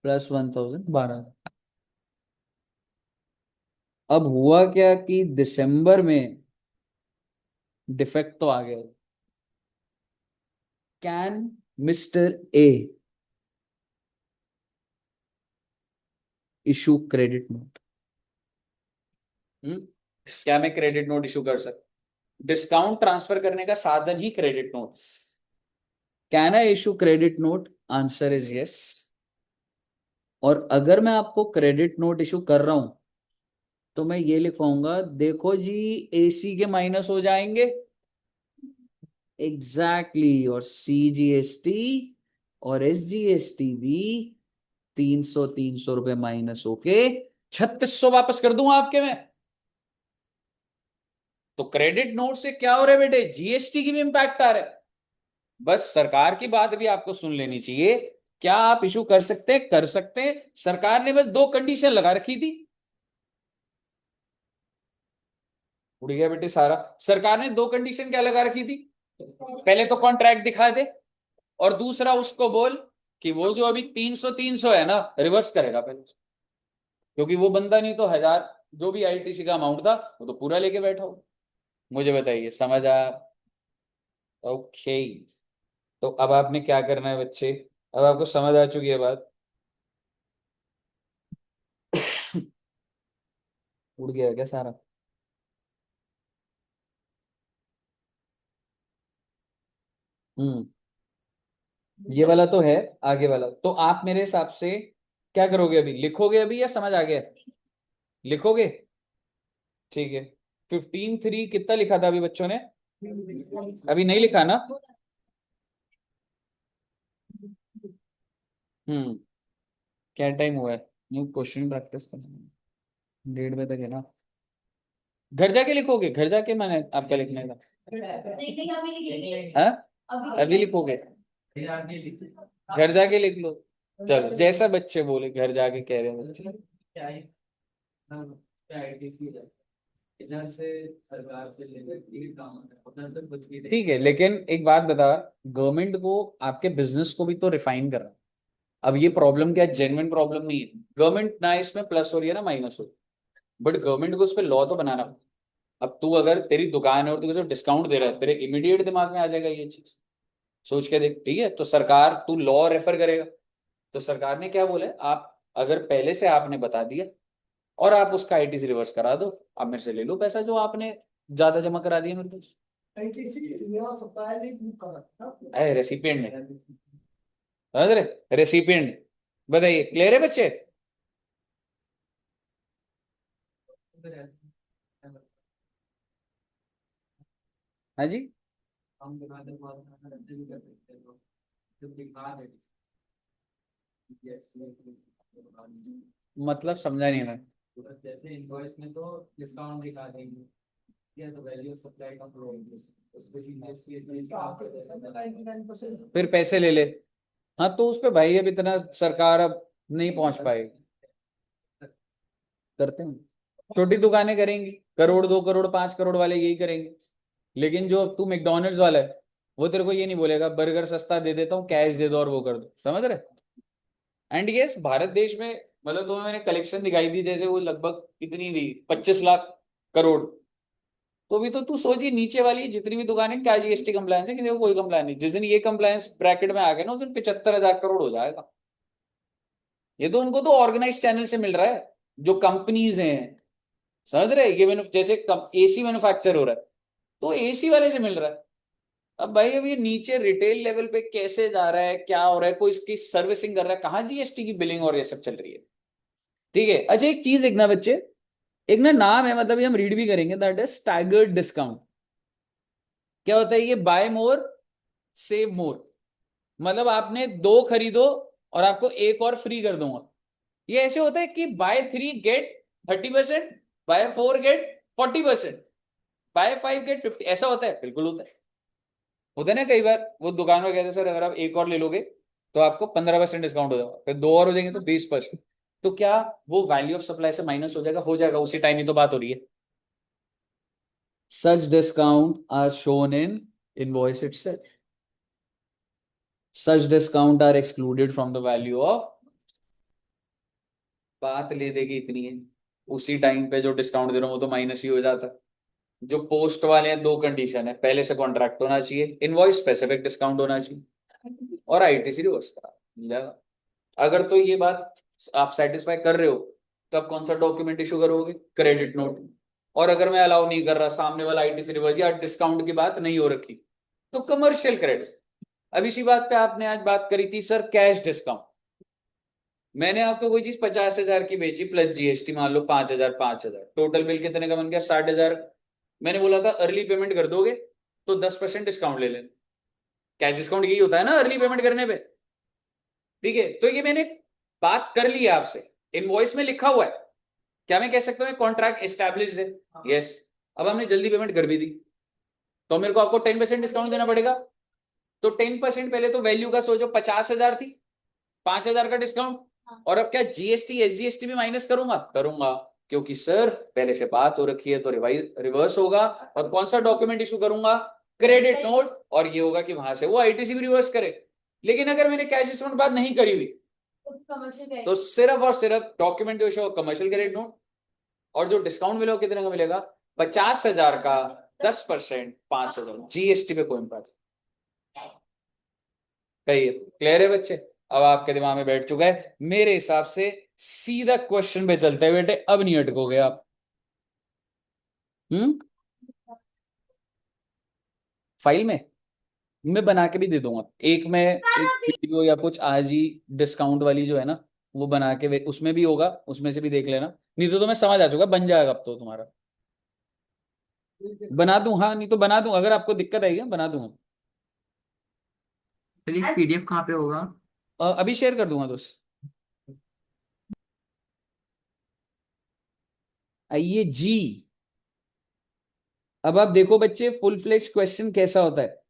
A: +1,000 12,000। अब हुआ क्या कि दिसंबर में डिफेक्ट तो आ गया, can mister A issue credit note, क्या मैं क्रेडिट नोट इशू कर सकता, डिस्काउंट ट्रांसफर करने का साधन ही credit note, can I issue credit note, answer is yes. और अगर मैं आपको क्रेडिट नोट इशू कर रहा हूं तो मैं ये लिखवाऊंगा, देखो जी एसी के माइनस हो जाएंगे, एग्जैक्टली exactly, और सीजीएसटी और एसजीएसटी भी 300 रुपए माइनस होके 3,600 वापस कर दूंगा आपके में। तो क्रेडिट नोट से क्या हो रहा है बेटे, जीएसटी की भी इंपैक्ट आ रहा है। बस सरकार की बात भी आपको सुन लेनी चाहिए, क्या आप इशू कर सकते हैं, कर सकते हैं, सरकार ने बस दो कंडीशन लगा रखी थी, उड़ गया बेटे सारा। सरकार ने दो कंडीशन क्या लगा रखी थी, पहले तो कॉन्ट्रैक्ट दिखा दे, और दूसरा उसको बोल कि वो जो अभी 300 है ना रिवर्स करेगा पहले, क्योंकि वो बंदा नहीं तो 1,000 जो भी आईटीसी का अमाउंट था वो तो पूरा लेके बैठा हो। मुझे बताइए समझ आ, ओके। तो अब आपने क्या करना है बच्चे, अब आपको समझ आ चुकी है बात। उड़ गया क्या सारा। हम्म, ये वाला तो है, आगे वाला तो आप मेरे हिसाब से क्या करोगे, अभी लिखोगे अभी या समझ आ गया, लिखोगे, ठीक है। 15/3 कितना लिखा था अभी बच्चों ने, अभी नहीं लिखा ना। हम्म, क्या टाइम हुआ है, न्यू क्वेश्चन प्रैक्टिस करना, 1:30 बजे तक है ना। घर जाके लिखोगे, घर जाके मैंने आपका लिखने का, हाँ अभी लिखोगे, घर जाके लिख लो, चलो जैसा बच्चे बोले घर जाके कह रहे हैं बच्चे। इधर से सरकार से लेकर उधर तक कुछ भी ठीक है, लेकिन एक बात बता, गवर्नमेंट को आपके बिजनेस को भी तो रिफाइन कर रहा है। अब ये प्रॉब्लम क्या है, जेन्युइन प्रॉब्लम नहीं है, गवर्नमेंट ना इसमें प्लस हो रही है ना माइनस हो रही है, बट गवर्नमेंट को उस पर लॉ तो बनाना। अब तू अगर तेरी दुकान है और तू किसी डिस्काउंट दे रहा है, तेरे इमीडिएट दिमाग में आ जाएगा ये चीज, सोच के देख, ठीक है। तो सरकार, तू लॉ रेफर करेगा, तो सरकार ने क्या बोला है, आप अगर पहले से आपने बता दिया और आप उसका आईटीसी रिवर्स करा दो, आप मेरे से ले लो पैसा जो आपने ज्यादा जमा करा दिया मेरे को, अरे रेसिपिएंट ने, समझ रहे, रेसिपिएंट। बताइए क्लियर है बच्चे। हाँ जी, मतलब समझा नहीं मैं।
B: जैसे इनवॉइस में तो डिस्काउंट दिखा देंगे, या तो वैल्यू ऑफ सप्लाई का फ्लो उसको
A: फिर पैसे ले ले। हाँ तो उस पे भाई अब इतना सरकार अब नहीं पहुंच पाएगी। करते हैं, छोटी दुकानें करेंगी, करोड़ 2 करोड़ 5 करोड़ वाले यही करेंगे। लेकिन जो तू मैकडोनल्ड्स वाला है, वो तेरे को ये नहीं बोलेगा बर्गर सस्ता दे देता हूँ, कैश दे दो और वो कर दो, समझ रहे। एंड यस, भारत देश में मतलब तुम्हें मैंने कलेक्शन दिखाई दी, जैसे वो लगभग कितनी दी, 25 लाख करोड़। तो अभी तो तू सोचिए नीचे वाली जितनी भी दुकानें, क्या जीएसटी कंप्लायंस है, किसी को कोई कंप्लायंस नहीं। जिस दिन ये कंप्लायंस ब्रैकेट में आ गए ना, उस दिन 75,000 करोड़ हो जाएगा। ये तो उनको तो ऑर्गेनाइज चैनल से मिल रहा है, जो कंपनीज हैं, समझ रहे। ये जैसे एसी मैन्युफैक्चर हो रहा है, तो एसी वाले से मिल रहा है। अब भाई अब ये नीचे रिटेल लेवल पे कैसे जा रहा है, क्या हो रहा है, कोई इसकी सर्विसिंग कर रहा है, कहाँ जीएसटी की बिलिंग और ये सब चल रही है। ठीक है। अच्छा एक चीज, एक ना बच्चे, एक ना नाम है, मतलब ये हम रीड भी करेंगे, दैट इज स्टैगर्ड डिस्काउंट। क्या होता है ये? बाय मोर सेव मोर। मतलब आपने दो खरीदो और आपको एक और फ्री कर दूंगा। ये ऐसे होता है कि buy 3 get 30%, buy 4 get 40%, buy 5 get 50, ऐसा होता है, बिल्कुल होता है। होता है ना, कई बार वो दुकान में कहते हैं सर अगर आप एक और ले लोगे तो आपको 15% डिस्काउंट हो जाएगा, फिर दो और हो जाएंगे तो 20%। तो क्या वो वैल्यू ऑफ सप्लाई से माइनस हो जाएगा उसी टाइम ही तो बात हो रही है। Such discount are shown in invoice itself. Such discount are excluded from the value of. बात ले देगी इतनी है, उसी टाइम पे जो डिस्काउंट दे रहा हूँ वो तो माइनस ही हो जाता है। जो पोस्ट वाले हैं, दो कंडीशन है, पहले से कॉन्ट्रैक्ट होना चाहिए, इनवॉइस स्पेसिफिक डिस्काउंट होना चाहिए, और आईटीसी रिवर्स करा मिल जाएगा। अगर तो ये बात आप सेटिस्फाई कर रहे हो, तो आप कौन सा डॉक्यूमेंट इशू करोगे? Credit note. और अगर मैं अलाउ नहीं कर रहा, सामने वाला आईटीसी रिवर्स या डिस्काउंट की बात नहीं हो रखी, तो कमर्शियल क्रेडिट। अब इसी बात पे आपने आज बात करी थी सर कैश डिस्काउंट। मैंने आपको कोई चीज 50,000 की बेची प्लस जीएसटी, मान लो 5,000 5,000, टोटल बिल कितने का बन गया? 60,000। मैंने बोला था अर्ली पेमेंट कर दोगे तो 10% डिस्काउंट ले लेना। कैश डिस्काउंट यही होता है ना अर्ली पेमेंट करने पे। ठीक है, तो ये मैंने बात कर ली है आपसे, इनवॉइस में लिखा हुआ है। क्या मैं कह सकता हूँ कॉन्ट्रैक्ट एस्टैब्लिश्ड है? यस। अब हमने जल्दी पेमेंट कर भी दी, तो मेरे को आपको 10% डिस्काउंट देना पड़ेगा। तो 10% पहले तो वैल्यू का सोचो, 50,000 थी, 5,000 का डिस्काउंट। और अब क्या जीएसटी एसजीएसटी भी माइनस करूंगा? करूंगा, क्योंकि सर पहले से बात हो रखी है, तो रिवर्स होगा। और कौन सा डॉक्यूमेंट इशू करूंगा? Credit note. और ये होगा कि वहां से वो आईटीसी भी रिवर्स करे। लेकिन अगर मैंने कैश डिस्काउंट बात नहीं करी हुई, तो सिर्फ और सिर्फ डॉक्यूमेंट जो शो कमर्शियल क्रेडिट नोट, और जो डिस्काउंट मिलेगा कितने का मिलेगा? 50,000 का 10%, 5,000 जीएसटी पे कोई इम्पैक्ट। कहिए, क्लियर है बच्चे? अब आपके दिमाग में बैठ चुका है मेरे हिसाब से। सीधा क्वेश्चन पे चलते हैं बेटे, अब नहीं अटकोगे आप। हम्म। फाइल में मैं बना के भी दे दूंगा, एक मैं एक वीडियो या कुछ आज ही, डिस्काउंट वाली जो है ना, वो बना के उसमें भी होगा, उसमें से भी देख लेना। नहीं तो मैं समझ आ चुका, बन जाएगा अब तो तुम्हारा। बना दूं, हाँ नहीं तो बना दूं, अगर आपको दिक्कत आएगी बना दूंगा।
B: चलिए पीडीएफ कहाँ पे होगा?
A: अभी शेयर कर दूंगा दोस्त। आइए जी। अब आप देखो बच्चे, फुल फ्लेश क्वेश्चन कैसा होता है।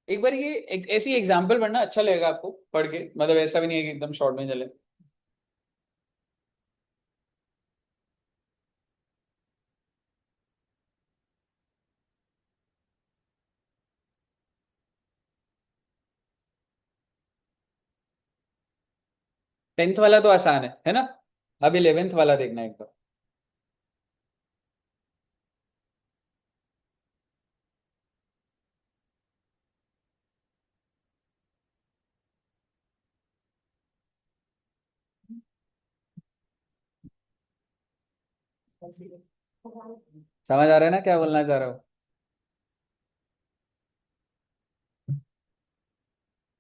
A: एक बार ये ऐसी एग्जाम्पल पढ़ना अच्छा लगेगा आपको पढ़ के, मतलब ऐसा भी नहीं है कि एकदम शॉर्ट में चले। 10th वाला तो आसान है ना? अब 11th वाला देखना एक बार। समझ आ रहा है ना क्या बोलना चाह रहा हो?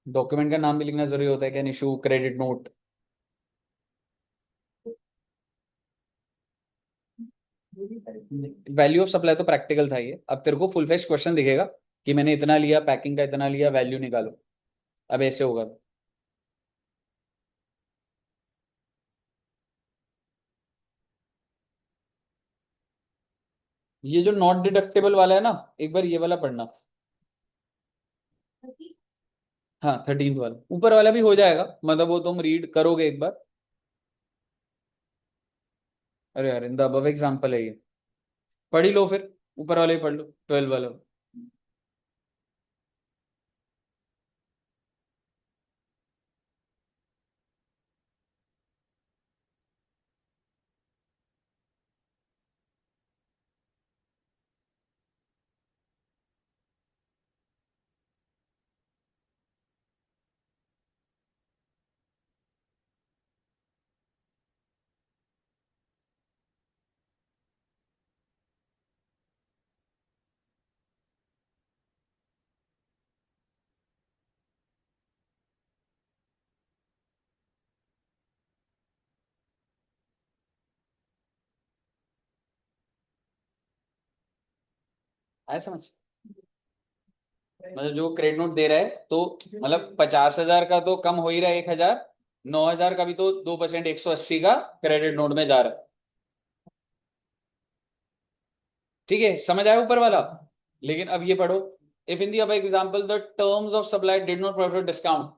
A: डॉक्यूमेंट का नाम भी लिखना जरूरी होता है, can issue credit note. Value of supply तो प्रैक्टिकल था ये, अब तेरे को फुल फ्लेश क्वेश्चन दिखेगा कि मैंने इतना लिया, पैकिंग का इतना लिया, वैल्यू निकालो। अब ऐसे होगा। ये जो नॉट डिडक्टेबल वाला है ना, एक बार ये वाला पढ़ना। हाँ 13th वाला, ऊपर वाला भी हो जाएगा, मतलब वो तुम रीड करोगे एक बार। अरे यार इन द अबव एग्जाम्पल है ये, पढ़ ही लो फिर, ऊपर वाले ही पढ़ लो, 12 वाला। आया समझ? मतलब जो क्रेडिट नोट दे रहा है तो मतलब 50,000 का तो कम हो ही रहा है, 1,000, 9,000 का भी तो 2%, 180 का क्रेडिट नोट में जा रहा है। ठीक है, समझ आया ऊपर वाला? लेकिन अब ये पढ़ो, इफ इन दी अब example the terms of supply did not provide discount.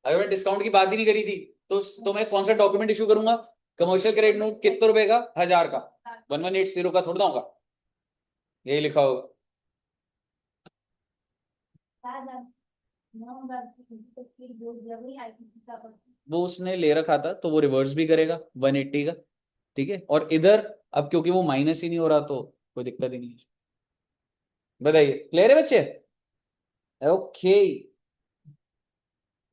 A: अगर मैं डिस्काउंट की बात ही नहीं करी थी तो मैं कौन सा डॉक्यूमेंट इशू करूंगा? कमर्शियल क्रेडिट नोट कितने रुपए का? 1,000 का। 1180 का थोड़ा होगा, यही लिखा होगा। वो उसने ले रखा था तो वो रिवर्स भी करेगा 180 का। ठीक है, और इधर अब क्योंकि वो माइनस ही नहीं हो रहा तो कोई दिक्कत ही नहीं है। बताइए, क्लियर है बच्चे? ओके,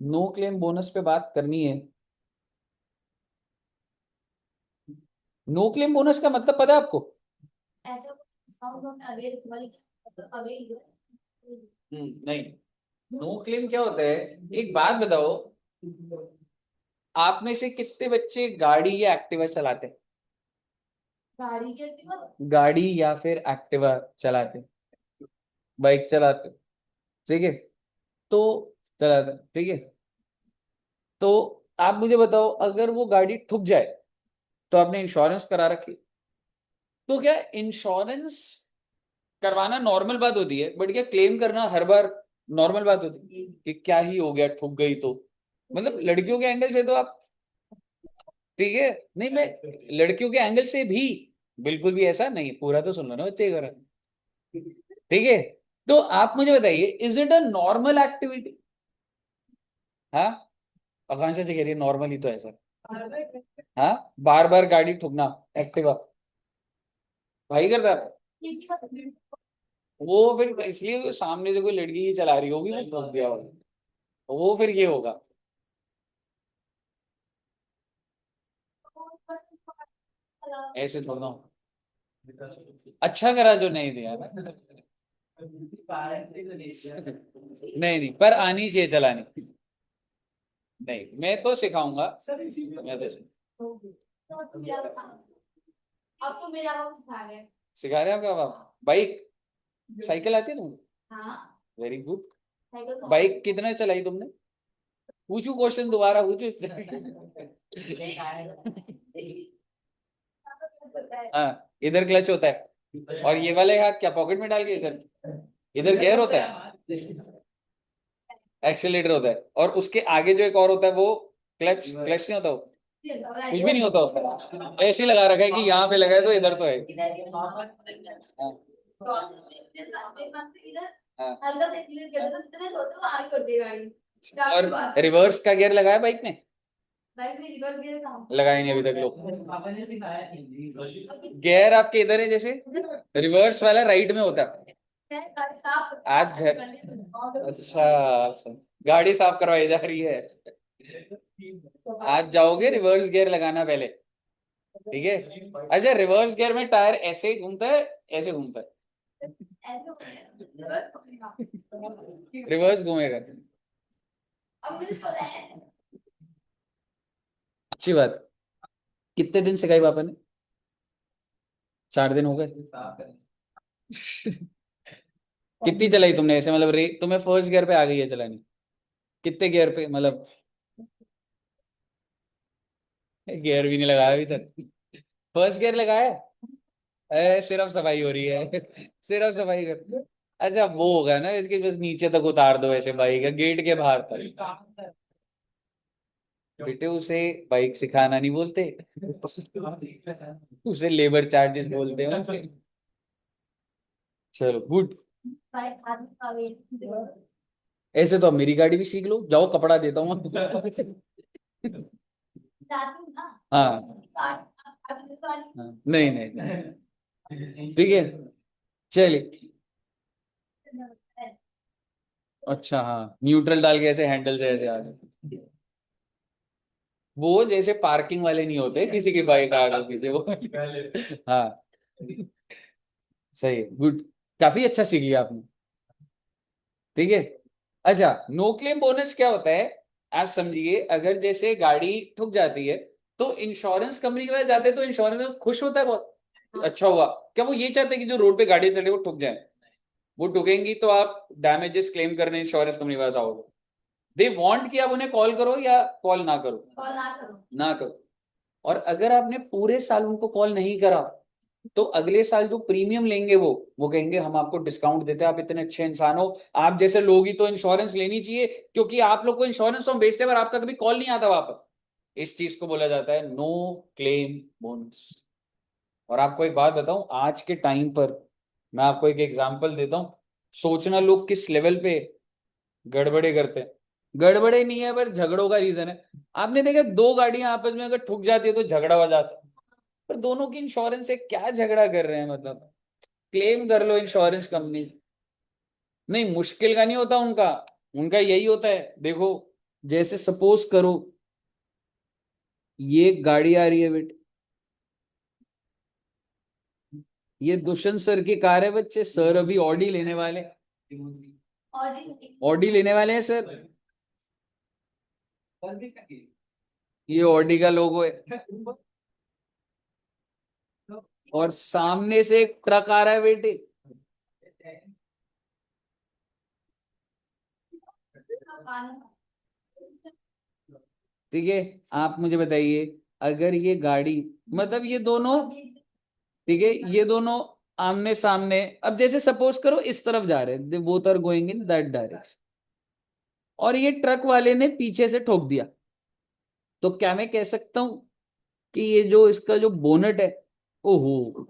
A: नो क्लेम बोनस पे बात करनी है। नो क्लेम बोनस का मतलब पता है आपको? नहीं, नो क्लेम क्या होता है? एक बात बताओ, आप में से कितने बच्चे गाड़ी या एक्टिवा चलाते हैं? गाड़ी या फिर एक्टिवा चलाते, बाइक चलाते, ठीक है, तो चलाते, ठीक है। तो आप मुझे बताओ, अगर वो गाड़ी ठुक जाए तो आपने इंश्योरेंस करा रखी, तो क्या इंश्योरेंस करवाना नॉर्मल बात होती है, बट क्या क्लेम करना हर बार नॉर्मल बात होती है? कि क्या ही हो गया, ठुक गई तो, मतलब लड़कियों के एंगल से तो आप, ठीक है, नहीं मैं लड़कियों के एंगल से भी बिल्कुल भी ऐसा नहीं, पूरा तो सुन लो ना बच्चे करा, ठीक है। तो आप मुझे बताइए, is it a normal activity? हाँ, आकांक्षा जी कह रही है नॉर्मल ही तो है सर। हाँ, बार बार गाड़ी ठुकना, एक्टिवा भाई करता है वो, फिर इसलिए सामने से कोई लड़की ही चला रही होगी, वो ठोक दिया होगा, तो वो फिर ये होगा। ऐसे थोड़ा ना। अच्छा करा जो नहीं दिया ना। नहीं नहीं, पर आनी चाहिए चलानी। नहीं, मैं तो सिखाऊंगा, मैं तो सिखा रहे हैं आपका बाप। बाइक, साइकिल आती है तुमको? Very good. बाइक कितना चलाई तुमने? पूछू क्वेश्चन दोबारा पूछू हाँ, इधर क्लच होता है और ये वाले हाथ क्या पॉकेट में डाल के इधर, इधर गियर होता है, एक्सीलरेटर होता है, और उसके आगे जो एक और होता है वो क्लच, क्लच नहीं होता वो, कुछ भी नहीं होता उसका, ऐसे ही लगा रखा है कि यहाँ पे लगा है तो इधर तो है। हाँ, हाँ। और रिवर्स का गियर लगाया बाइक में? लगाया नहीं अभी तक लोग।
B: पापा ने सिखाया नहीं।
A: गियर आपके इधर है जैसे, रिवर्स वाला राइट में होता है। आज घर, अच्छा अच्छा, गाड़ी साफ करवाई जा रही है। आज जाओगे रिवर्स गियर लगाना पहले, ठीक है। अच्छा, रिवर्स गियर में टायर ऐसे घूमता है, ऐसे घूमता है, रिवर्स घूमेगा। अच्छी बात है। कितने दिन सिखाई पापा ने? 4 दिन हो गए। कितनी चलाई तुमने ऐसे, मतलब तुम्हें फर्स्ट गियर पे आ गई है चलानी? कितने गियर पे, मतलब गियर भी नहीं लगाया अभी तक? फर्स्ट गियर लगाया है? सिर्फ सफाई हो रही है। सिर्फ सफाई कर। अच्छा, वो होगा ना इसके, बस नीचे तक उतार दो ऐसे बाइक का, गेट के बाहर तक। बेटे उसे बाइक सिखाना नहीं बोलते, उसे लेबर चार्जेस बोलते हैं उनके। चलो गुड। ऐसे तो अब मेरी गाड़ी भी सीख लो, जाओ कपड़ा देता हूँ। हाँ हाँ, नहीं नहीं नहीं। ठीक है, चलिए। अच्छा हाँ, न्यूट्रल डाल के ऐसे हैंडल से ऐसे आ गए। वो जैसे पार्किंग वाले नहीं होते, किसी की बाइक आ गई किसी वो। हाँ, सही है, गुड। काफी अच्छा सीख लिया आपने। ठीक है। अच्छा, नो क्लेम बोनस क्या होता है? आप समझिए, अगर जैसे गाड़ी ठुक जाती है तो इंश्योरेंस कंपनी के पास जाते हैं तो इंश्योरेंस खुश होता है बहुत, अच्छा हुआ। क्या वो ये चाहते हैं कि जो रोड पे गाड़ी चले वो ठुक जाए? वो ठुकेंगी तो आप डैमेजेस क्लेम करने इंश्योरेंस कंपनी के पास आओगे। दे वांट कि आप उन्हें कॉल करो या कॉल ना करो, ना करो। और अगर आपने पूरे साल उनको कॉल नहीं करा तो अगले साल जो प्रीमियम लेंगे वो कहेंगे हम आपको डिस्काउंट देते हैं, आप इतने अच्छे इंसान हो, आप जैसे लोग ही तो इंश्योरेंस लेनी चाहिए, क्योंकि आप लोग को इंश्योरेंस तो हम बेचते हैं पर आपका कभी कॉल नहीं आता वापस। इस चीज को बोला जाता है नो क्लेम बोनस। और आपको एक बात बताऊं, आज के टाइम पर मैं आपको एक एग्जांपल देता हूं, सोचना लोग किस लेवल पे गड़बड़े करते हैं। गड़बड़े नहीं है पर झगड़ों का रीजन है। आपने देखा, दो गाड़ियां आपस में अगर ठुक जाती है तो झगड़ा हो जाता है, पर दोनों की इंश्योरेंस है, क्या झगड़ा कर रहे हैं मतलब? क्लेम कर लो इंश्योरेंस कंपनी। नहीं, मुश्किल का नहीं होता उनका, उनका यही होता है। देखो, जैसे सपोज करो ये गाड़ी आ रही है बेटे, ये दुष्यंत सर की कार है बच्चे, सर अभी ऑडी लेने वाले, ऑडी लेने वाले हैं सर। ये ऑडी का लोगो है, और सामने से एक ट्रक आ रहा है बेटे। ठीक है, आप मुझे बताइए, अगर ये गाड़ी, मतलब ये दोनों, ठीक है, ये दोनों आमने सामने, अब जैसे सपोज करो इस तरफ जा रहे हैं, both are going in that direction, और ये ट्रक वाले ने पीछे से ठोक दिया, तो क्या मैं कह सकता हूं कि ये जो इसका जो बोनट है, ओहो,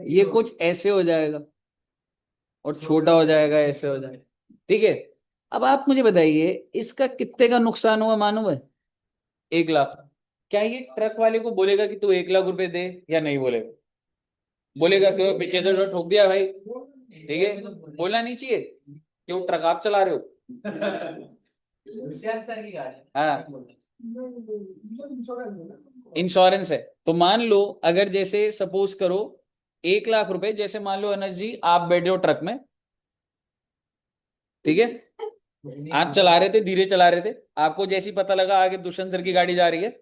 A: ये कुछ ऐसे हो जाएगा और छोटा हो जाएगा, ऐसे हो जाएगा। ठीक है। अब आप मुझे बताइए, इसका कितने का नुकसान हुआ मालूम है? 1 लाख। क्या ये ट्रक वाले को बोलेगा कि तू 1 लाख रुपए दे, या नहीं बोलेगा? बोलेगा क्यों, पीछे से तो ठोक दिया भाई। ठीक है, बोलना नहीं चाहिए, क्यों ट्रक आप चला रहे हो?
B: सर की गाड़ी।
A: हाँ, इंश्योरेंस है। तो मान लो, अगर जैसे सपोज करो 1 लाख रुपए, जैसे मान लो अनस जी आप बैठे हो ट्रक में, ठीक है, आप चला रहे थे, धीरे चला रहे थे, आपको जैसे ही पता लगा आगे दुष्यंत सर की गाड़ी जा रही है,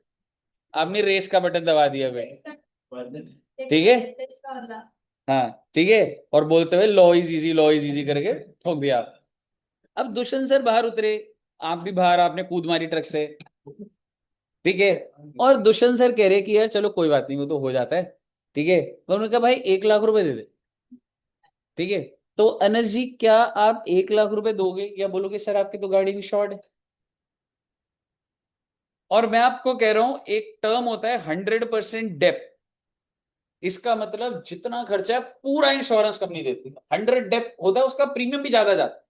A: आपने रेस का बटन दबा दिया भाई। ठीक है, हाँ ठीक है, और बोलते हुए लॉ इज इजी करके ठोक दिया आप। अब दुष्यंत सर बाहर उतरे, आप भी बाहर, आपने कूद मारी ट्रक से, ठीक है, और दुष्यंत सर कह रहे कि यार चलो कोई बात नहीं, वो तो हो जाता है, ठीक है, तो उन्होंने कहा भाई 1 लाख रुपए दे दे। ठीक है, तो अनस जी क्या आप 1 लाख रुपए दोगे, या बोलोगे सर आपकी तो गाड़ी भी शॉर्ट है? और मैं आपको कह रहा हूं, एक टर्म होता है 100% डेप, इसका मतलब जितना खर्चा है पूरा इंश्योरेंस कंपनी देती है। 100 डेप होता है, उसका प्रीमियम भी ज्यादा जाता है।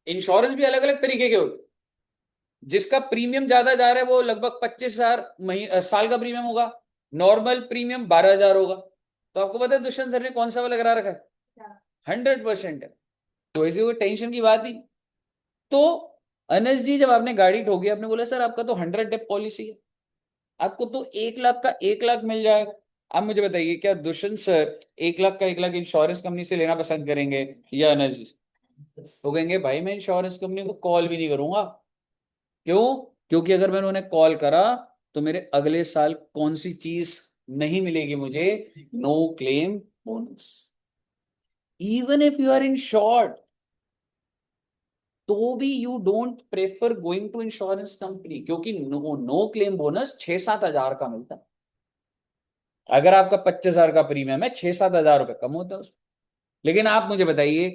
A: इंश्योरेंस भी अलग अलग तरीके के होते हैं, जिसका प्रीमियम ज्यादा जा रहा है वो लगभग 25,000 साल का प्रीमियम होगा, नॉर्मल प्रीमियम 12,000 होगा। तो आपको पता है दुष्यंत सर ने कौन सा वाला करा रखा है? 100% है, तो ऐसी कोई टेंशन की बात ही। तो अनस जी, जब आपने गाड़ी ठोकी, आपने बोला सर आपका तो 100 डेप पॉलिसी है, आपको तो 1 लाख का 1 लाख मिल जाएगा। आप मुझे बताइए, क्या दुष्यंत सर 1 लाख का 1 लाख इंश्योरेंस कंपनी से लेना पसंद करेंगे या अनस जी? वो कहेंगे भाई मैं इंश्योरेंस कंपनी को कॉल भी नहीं करूंगा। क्यों? क्योंकि अगर मैंने उन्हें कॉल करा तो मेरे अगले साल कौन सी चीज नहीं मिलेगी मुझे? No claim bonus. Even if you are insured, तो भी you don't prefer going to insurance company, क्योंकि नो क्लेम बोनस 6-7 हजार का मिलता है। अगर आपका 25,000 का प्रीमियम है, 6-7 हजार रुपए कम होता है उसमें। लेकिन आप मुझे बताइए,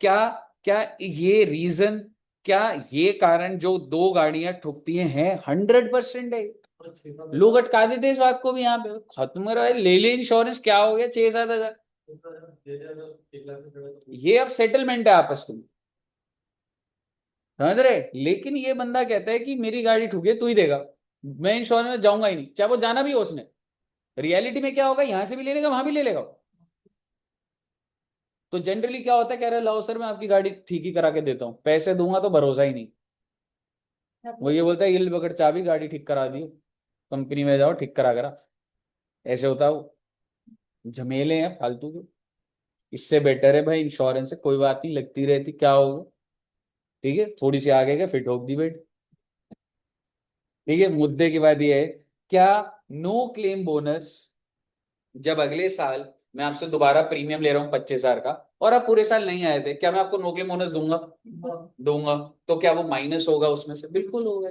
A: क्या क्या ये रीजन, क्या ये कारण जो दो गाड़ियां ठुकती हैं 100% है? लोग अटका देते हैं इस बात को भी, यहाँ पे खत्म करो भाई, ले ले इंश्योरेंस, क्या हो गया 6-7 हजार। ये अब सेटलमेंट है आपस में, समझ रहे? लेकिन ये बंदा कहता है कि मेरी गाड़ी ठुके तू ही देगा, मैं इंश्योरेंस में जाऊंगा ही नहीं, चाहे वो जाना भी हो उसने। रियलिटी में क्या होगा, यहां से भी ले लेगा, वहां भी ले लेगा। तो जनरली क्या होता है, कह रहे लाओ सर मैं आपकी गाड़ी ठीक ही करा के देता हूँ, पैसे दूंगा तो भरोसा ही नहीं। वो ये बोलता है ये पकड़ चाबी, गाड़ी ठीक करा दी, कंपनी में जाओ ठीक करा करा। ऐसे होता है वो, झमेले हैं फालतू के। इससे बेटर है भाई इंश्योरेंस है, कोई बात नहीं, लगती रहती, क्या होगा। ठीक है, थोड़ी सी आगे गए फिर ठोक दी बेट। ठीक है, मुद्दे की बात ये है, क्या नो क्लेम बोनस, जब अगले साल मैं आपसे दोबारा प्रीमियम ले रहा हूँ 25,000 का, और आप पूरे साल नहीं आए थे, क्या मैं आपको नो क्लेम बोनस दूंगा? दूंगा। तो क्या वो माइनस होगा उसमें से? बिल्कुल होगा।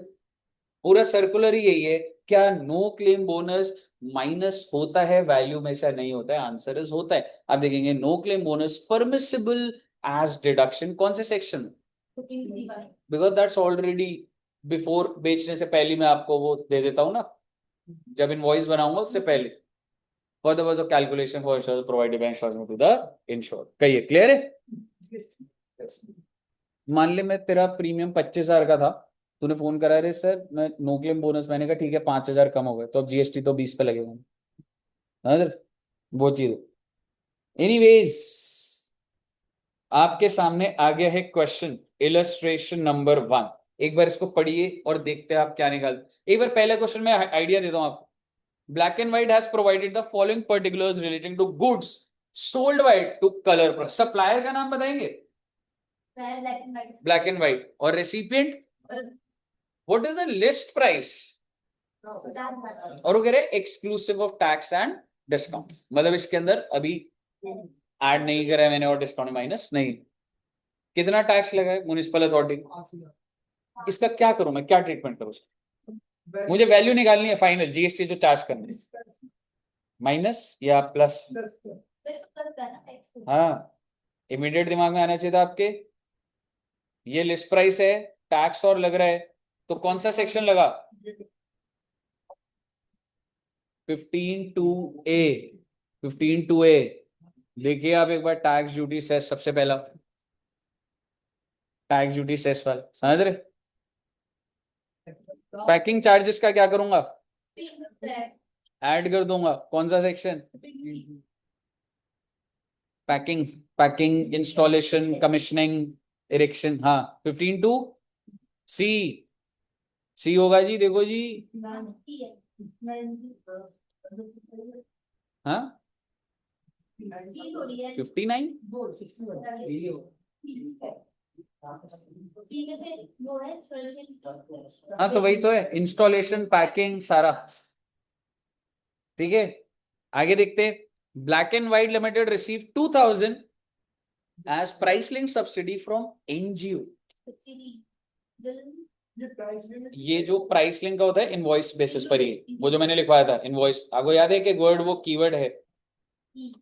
A: पूरा सर्कुलर ही यही है। क्या नो क्लेम बोनस माइनस होता है वैल्यू में से? नहीं होता है, आंसर इज होता है। आप देखेंगे no claim bonus permissible as deduction, कौन से section? Because that's already before, बेचने से पहले मैं आपको वो दे देता हूं ना, जब इनवॉइस बनाऊंगा उससे पहले। For the purpose of calculation for insurance provided by insurance to the insured. कहिए क्लियर है? मान ले मैं तेरा प्रीमियम 25,000 का था, तूने फोन करा, रे सर मैं नो क्लेम बोनस, मैंने कहा ठीक है 5,000 कम हो गए, तो अब जीएसटी तो 20 पे लगेगा, है सर, वो चीज। एनीवेज, आपके सामने आ गया है क्वेश्चन, इलस्ट्रेशन नंबर 1। एक बार इसको पढ़िए और देखते हैं आप क्या निकालते। एक बार पहले क्वेश्चन में आइडिया देता हूं आपको। Black and White has provided the following particulars relating to goods sold by it to color पर। सप्लायर का नाम बताएंगे? Black and white. और recipient? What is the list price? और वो कह रहे exclusive of tax and discount, मतलब इसके अंदर अभी ऐड नहीं करा है मैंने और डिस्काउंट माइनस नहीं। कितना टैक्स लगा है म्युनिसिपल अथॉरिटी? इसका क्या करूं मैं, क्या ट्रीटमेंट करूं? मुझे वैल्यू निकालनी है फाइनल, जीएसटी जो चार्ज करना है, माइनस या प्लस? हाँ, इमीडिएट दिमाग में आना चाहिए था आपके। ये लिस्ट प्राइस है, टैक्स और लग रहा है, तो कौन सा सेक्शन लगा? 15(2)(a). 15(2)(a) देखिए आप एक बार, टैक्स ड्यूटी सेस, सबसे पहला टैक्स ड्यूटी सेस वाला, समझ रहे? पैकिंग चार्जेस का क्या करूंगा? ऐड कर दूंगा। कौन सा section? Packing, packing, installation, commissioning, erection. हाँ, 15(2)(c). सी होगा जी, देखो जी। हाँ, 59। हाँ तो वही तो है, इंस्टॉलेशन, पैकिंग, सारा। ठीक है, आगे देखते। Black and white limited receive 2,000 as price link subsidy from NGO. ये जो प्राइस लिंक का होता है इनवॉइस बेसिस पर ही, वो जो मैंने लिखवाया था इनवॉइस, आपको याद है कि वर्ड, वो कीवर्ड है।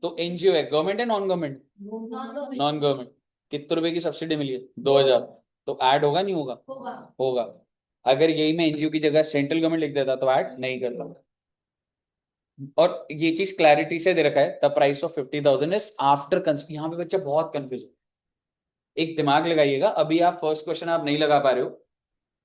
A: तो एनजीओ है, गवर्नमेंट है नॉन गवर्नमेंट? Non government. कितने रुपए की सब्सिडी मिली है? 2,000। तो ऐड होगा नहीं होगा? होगा। अगर यही मैं एनजीओ की जगह सेंट्रल गवर्नमेंट लिख देता तो ऐड नहीं करता। और ये चीज क्लैरिटी से दे रखा है, the price of 50,000 is after. यहाँ पे बच्चा बहुत कंफ्यूज, एक दिमाग लगाइएगा, अभी आप फर्स्ट क्वेश्चन आप नहीं लगा पा रहे हो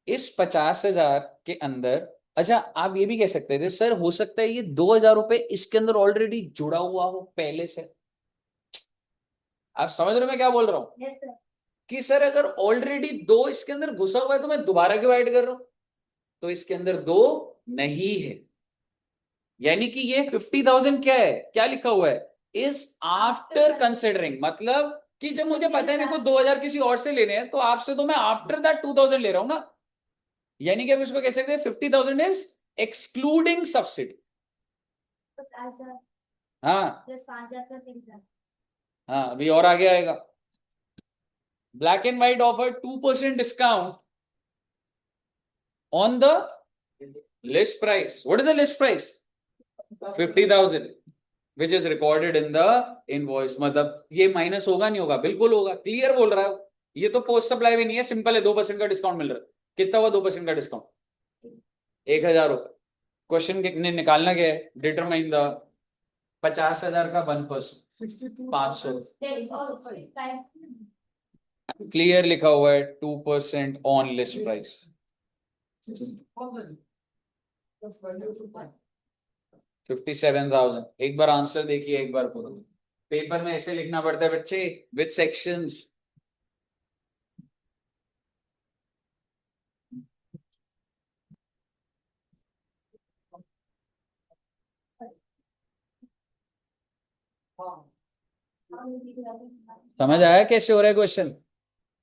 A: इस 50,000 के अंदर। अच्छा, आप ये भी कह सकते थे सर हो सकता है ये 2,000 रुपए इसके अंदर ऑलरेडी जुड़ा हुआ हो पहले से। आप समझ रहे हो मैं क्या बोल रहा हूँ? कि सर अगर ऑलरेडी 2 इसके अंदर घुसा हुआ है तो मैं दोबारा क्यों ऐड कर रहा हूं? तो इसके अंदर 2 नहीं है, यानी कि ये 50,000 क्या है, क्या लिखा हुआ है, इज आफ्टर कंसिडरिंग, मतलब कि जब मुझे पता है मेरे को 2,000 किसी और से लेने हैं तो आपसे तो मैं आफ्टर दैट 2,000 ले रहा हूं ना, यानी कि हम इसको कह सकते हैं 50,000 इज एक्सक्लूडिंग सब्सिडी। हाँ हाँ, अभी और आगे आएगा। Black and white offer 2% discount on the list price. What is the list price? 50,000 which is recorded in the invoice. मतलब ये माइनस होगा नहीं होगा? बिल्कुल होगा, क्लियर बोल रहा है। ये तो पोस्ट सप्लाई भी नहीं है, सिंपल है, 2% का डिस्काउंट मिल रहा है। कितना हुआ 2% का डिस्काउंट? 1,000 रुपए। क्वेश्चन कितने निकालना क्या है? डिटरमाइन द 50,000 का 1%, 500। क्लियर लिखा हुआ है 2% ऑन लिस्ट प्राइस। 57,000। एक बार आंसर देखिए, एक बार पूरा। पेपर में ऐसे लिखना पड़ता है बच्चे, विद सेक्शंस। समझ आया कैसे हो रहा है क्वेश्चन?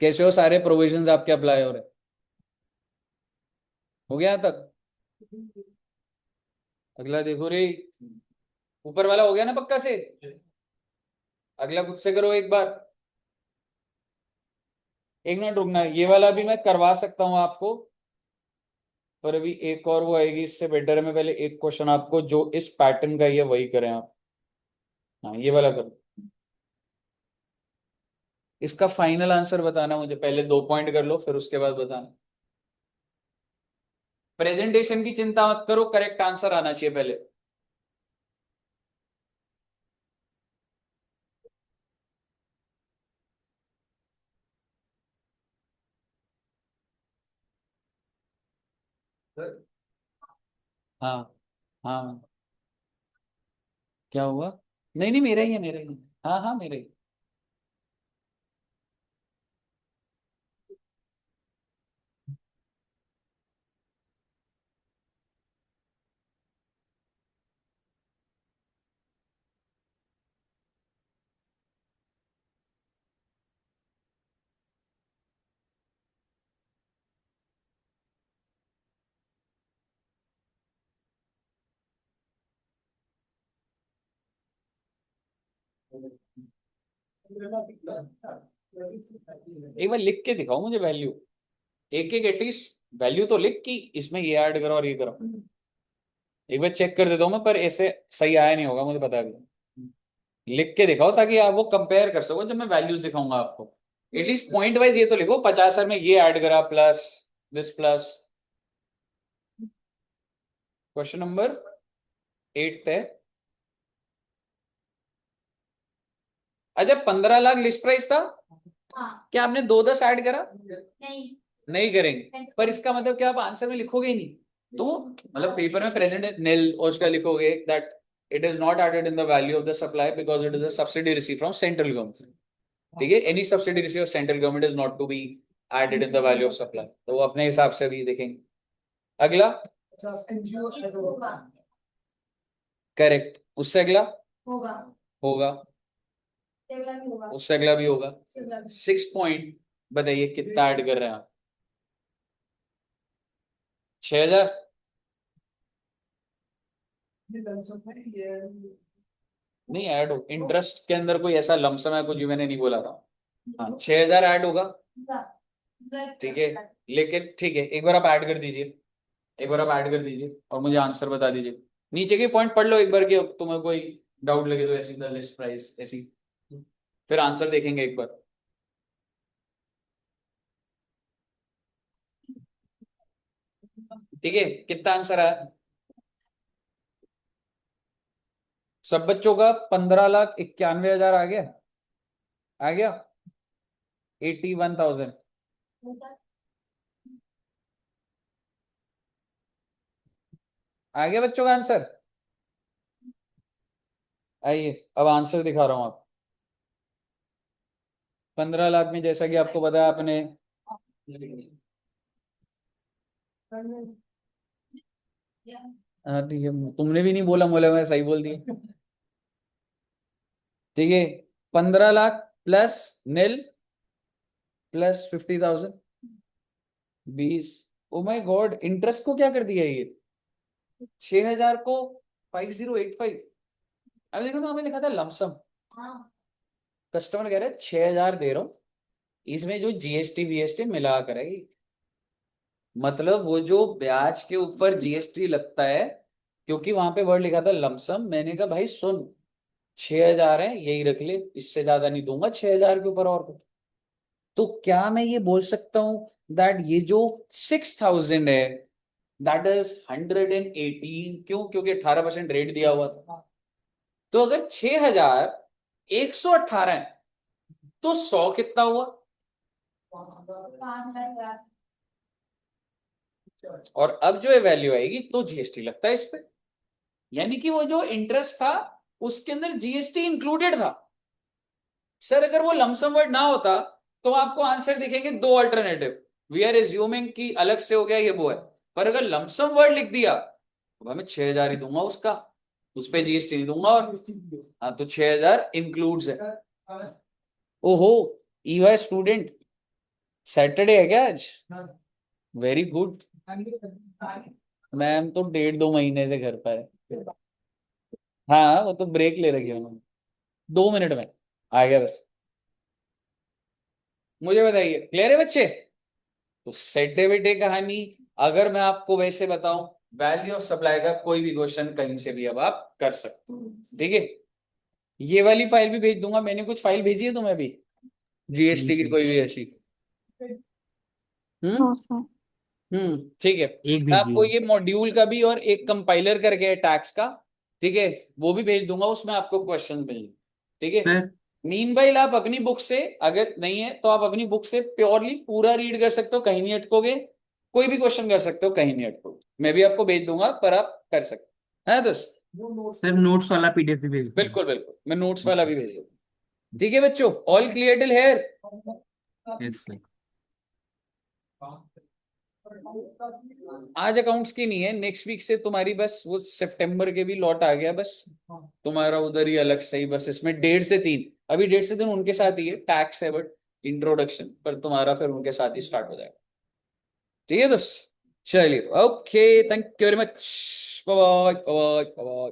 A: कैसे हो सारे प्रोविजंस आपके अप्लाई हो रहे हैं? हो गया यहाँ तक? अगला देखो रे, ऊपर वाला हो गया ना पक्का से? अगला खुद से करो एक बार। एक मिनट रुकना, ये वाला भी मैं करवा सकता हूँ आपको, पर अभी एक और वो आएगी, इससे बेटर है मैं पहले एक क्वेश्चन आपको जो इस पैटर्न का ही है वही करें आप। हाँ, ये वाला करो। इसका फाइनल आंसर बताना मुझे, पहले 2 पॉइंट कर लो फिर उसके बाद बताना। प्रेजेंटेशन की चिंता मत करो, करेक्ट आंसर आना चाहिए पहले। हाँ हाँ, क्या हुआ? नहीं नहीं, मेरा ही है, मेरा ही है। हाँ हाँ, मेरा ही। एक बार लिख के दिखाओ मुझे वैल्यू, एक एक एटलीस्ट वैल्यू तो लिख कि इसमें ये ऐड करो और ये करो। एक बार चेक कर देता हूँ मैं, पर ऐसे सही आया नहीं होगा मुझे पता है। लिख के दिखाओ ताकि आप वो कंपेयर कर सको जब मैं वैल्यूज दिखाऊंगा आपको। एटलीस्ट पॉइंट वाइज ये तो लिखो, 50,000 में ये ऐड करा plus this plus. Question number 8 है। अच्छा, 15 लाख लिस्ट प्राइस था, क्या आपने 2-10 ऐड करा? नहीं करेंगे, पर इसका मतलब क्या आप आंसर में लिखोगे ही नहीं? तो मतलब पेपर में प्रेजेंट नील और उसका लिखोगे that it is not added in the value of the supply because it is a subsidy receive from central government. ठीक है, any subsidy receive central government is not to be added in the value of supply, तो वो अपने हिसाब से भी देखेंगे। अगला, करेक्ट। उससे अगला होगा, उससे अगला भी होगा। 6 पॉइंट, बताइए कितना ऐड कर रहे हैं आप? 6,000? नहीं ऐड हो, इंटरेस्ट के अंदर कोई ऐसा लमसम है कुछ भी मैंने नहीं बोला था। हाँ, 6,000 ऐड होगा। ठीक है, लेकिन ठीक है, एक बार आप ऐड कर दीजिए, एक बार आप ऐड कर दीजिए और मुझे आंसर बता दीजिए। नीचे के पॉइंट पढ़ लो एक बार कि तुम्हें कोई डाउट लगे तो, ऐसी लिस्ट प्राइस ऐसी, फिर आंसर देखेंगे एक बार। ठीक है, कितना आंसर आया सब बच्चों का? 15,91,000 आ गया, आ गया 81,000। आ गया बच्चों का आंसर? आइए अब आंसर दिखा रहा हूं आप। 15 लाख में जैसा कि आपको पता है आपने अरे ये तुमने भी नहीं बोला, बोला मैं सही बोल दिया। ठीक है, 15 lakh plus nil plus 50,000, 20। Oh my God, interest को क्या कर दिया ये, 6,000 को 5085। अभी देखो तो हमें लिखा था लमसम, कस्टमर कह रहे हैं 6,000 दे रहा हूं, इसमें जो जीएसटी वीएसटी मिला करेगी, मतलब वो जो ब्याज के ऊपर जीएसटी लगता है, क्योंकि वहां पे वर्ड लिखा था लमसम। मैंने कहा भाई सुन, 6,000 है यही रख ले, इससे ज्यादा नहीं दूंगा 6,000 के ऊपर और कुछ। तो क्या मैं ये बोल सकता हूं दैट ये जो 6,000 है दैट इज 118, क्यों, क्योंकि 18% रेट दिया हुआ था। तो अगर 6,118 है तो 100 कितना हुआ, और अब जो है वैल्यू आएगी तो जीएसटी लगता है इस पे, यानी कि वो जो इंटरेस्ट था उसके अंदर जीएसटी इंक्लूडेड था। सर अगर वो लमसम वर्ड ना होता तो आपको आंसर दिखेंगे दो अल्टरनेटिव, वी आर एज्यूमिंग कि अलग से हो गया ये वो है, पर अगर लमसम वर्ड लिख दिया तो भाई मैं 6,000 ही दूंगा उसका, उस पे जीएसटी नहीं दूंगा। और हाँ, तो 6,000 इंक्लूड्स है। ओहो, ईवाई स्टूडेंट, सैटरडे है क्या आज, वेरी गुड। मैम तो 1.5-2 महीने से घर पर है। हाँ वो तो ब्रेक ले रखी है उन्होंने, 2 मिनट में आ गया बस। मुझे बताइए क्लियर है बच्चे। तो सेट डेबिट कहानी, अगर मैं आपको वैसे बताऊं, वैल्यू ऑफ सप्लाई का कोई भी क्वेश्चन कहीं से भी अब आप कर सकते हो। ठीक है, ये वाली फाइल भी भेज दूंगा, मैंने कुछ फाइल भेजी है तुम्हें भी, जीएसटी की कोई भी ऐसी। हम्म
C: हाँ सर।
A: ठीक है।
B: एक
A: मैं
B: भेजिए।
A: आपको ये मॉड्यूल का भी और एक कंपाइलर करके है टैक्स का, ठीक है, वो भी भेज दूंगा, उसमें आपको क्वेश्चन मिलेंगे। ठीक है,
B: सर
A: मीनवाइल आप अपनी बुक से, अगर नहीं है तो आप अपनी बुक से प्योरली पूरा रीड कर सकते हो, कहीं नहीं अटकोगे, कोई भी क्वेश्चन कर सकते हो, कहीं नहीं अटकोगे। मैं भी आपको भेज दूंगा पर आप कर सकते हैं दोस्त।
B: सर नोट्स वाला पीडीएफ भी भेज
A: बिल्कुल बिल्कुल, मैं नोट्स वाला भी भेज दूंगा। ठीक है बच्चों, all clear till here.
B: Yes sir.
A: आज अकाउंट्स की नहीं है, नेक्स्ट वीक से तुम्हारी बस वो सितंबर के भी लॉट आ गया बस, तुम्हारा उधर ही अलग से ही, बस इसमें 1.5 से 3, अभी 1.5 से 3 उनके साथ ही है, टैक्स है बट इंट्रोडक्शन, पर तुम्हारा फिर उनके साथ ही स्टार्ट हो जाएगा। ठीक है दोस्त, चलिए okay, thank you very much, bye bye bye bye.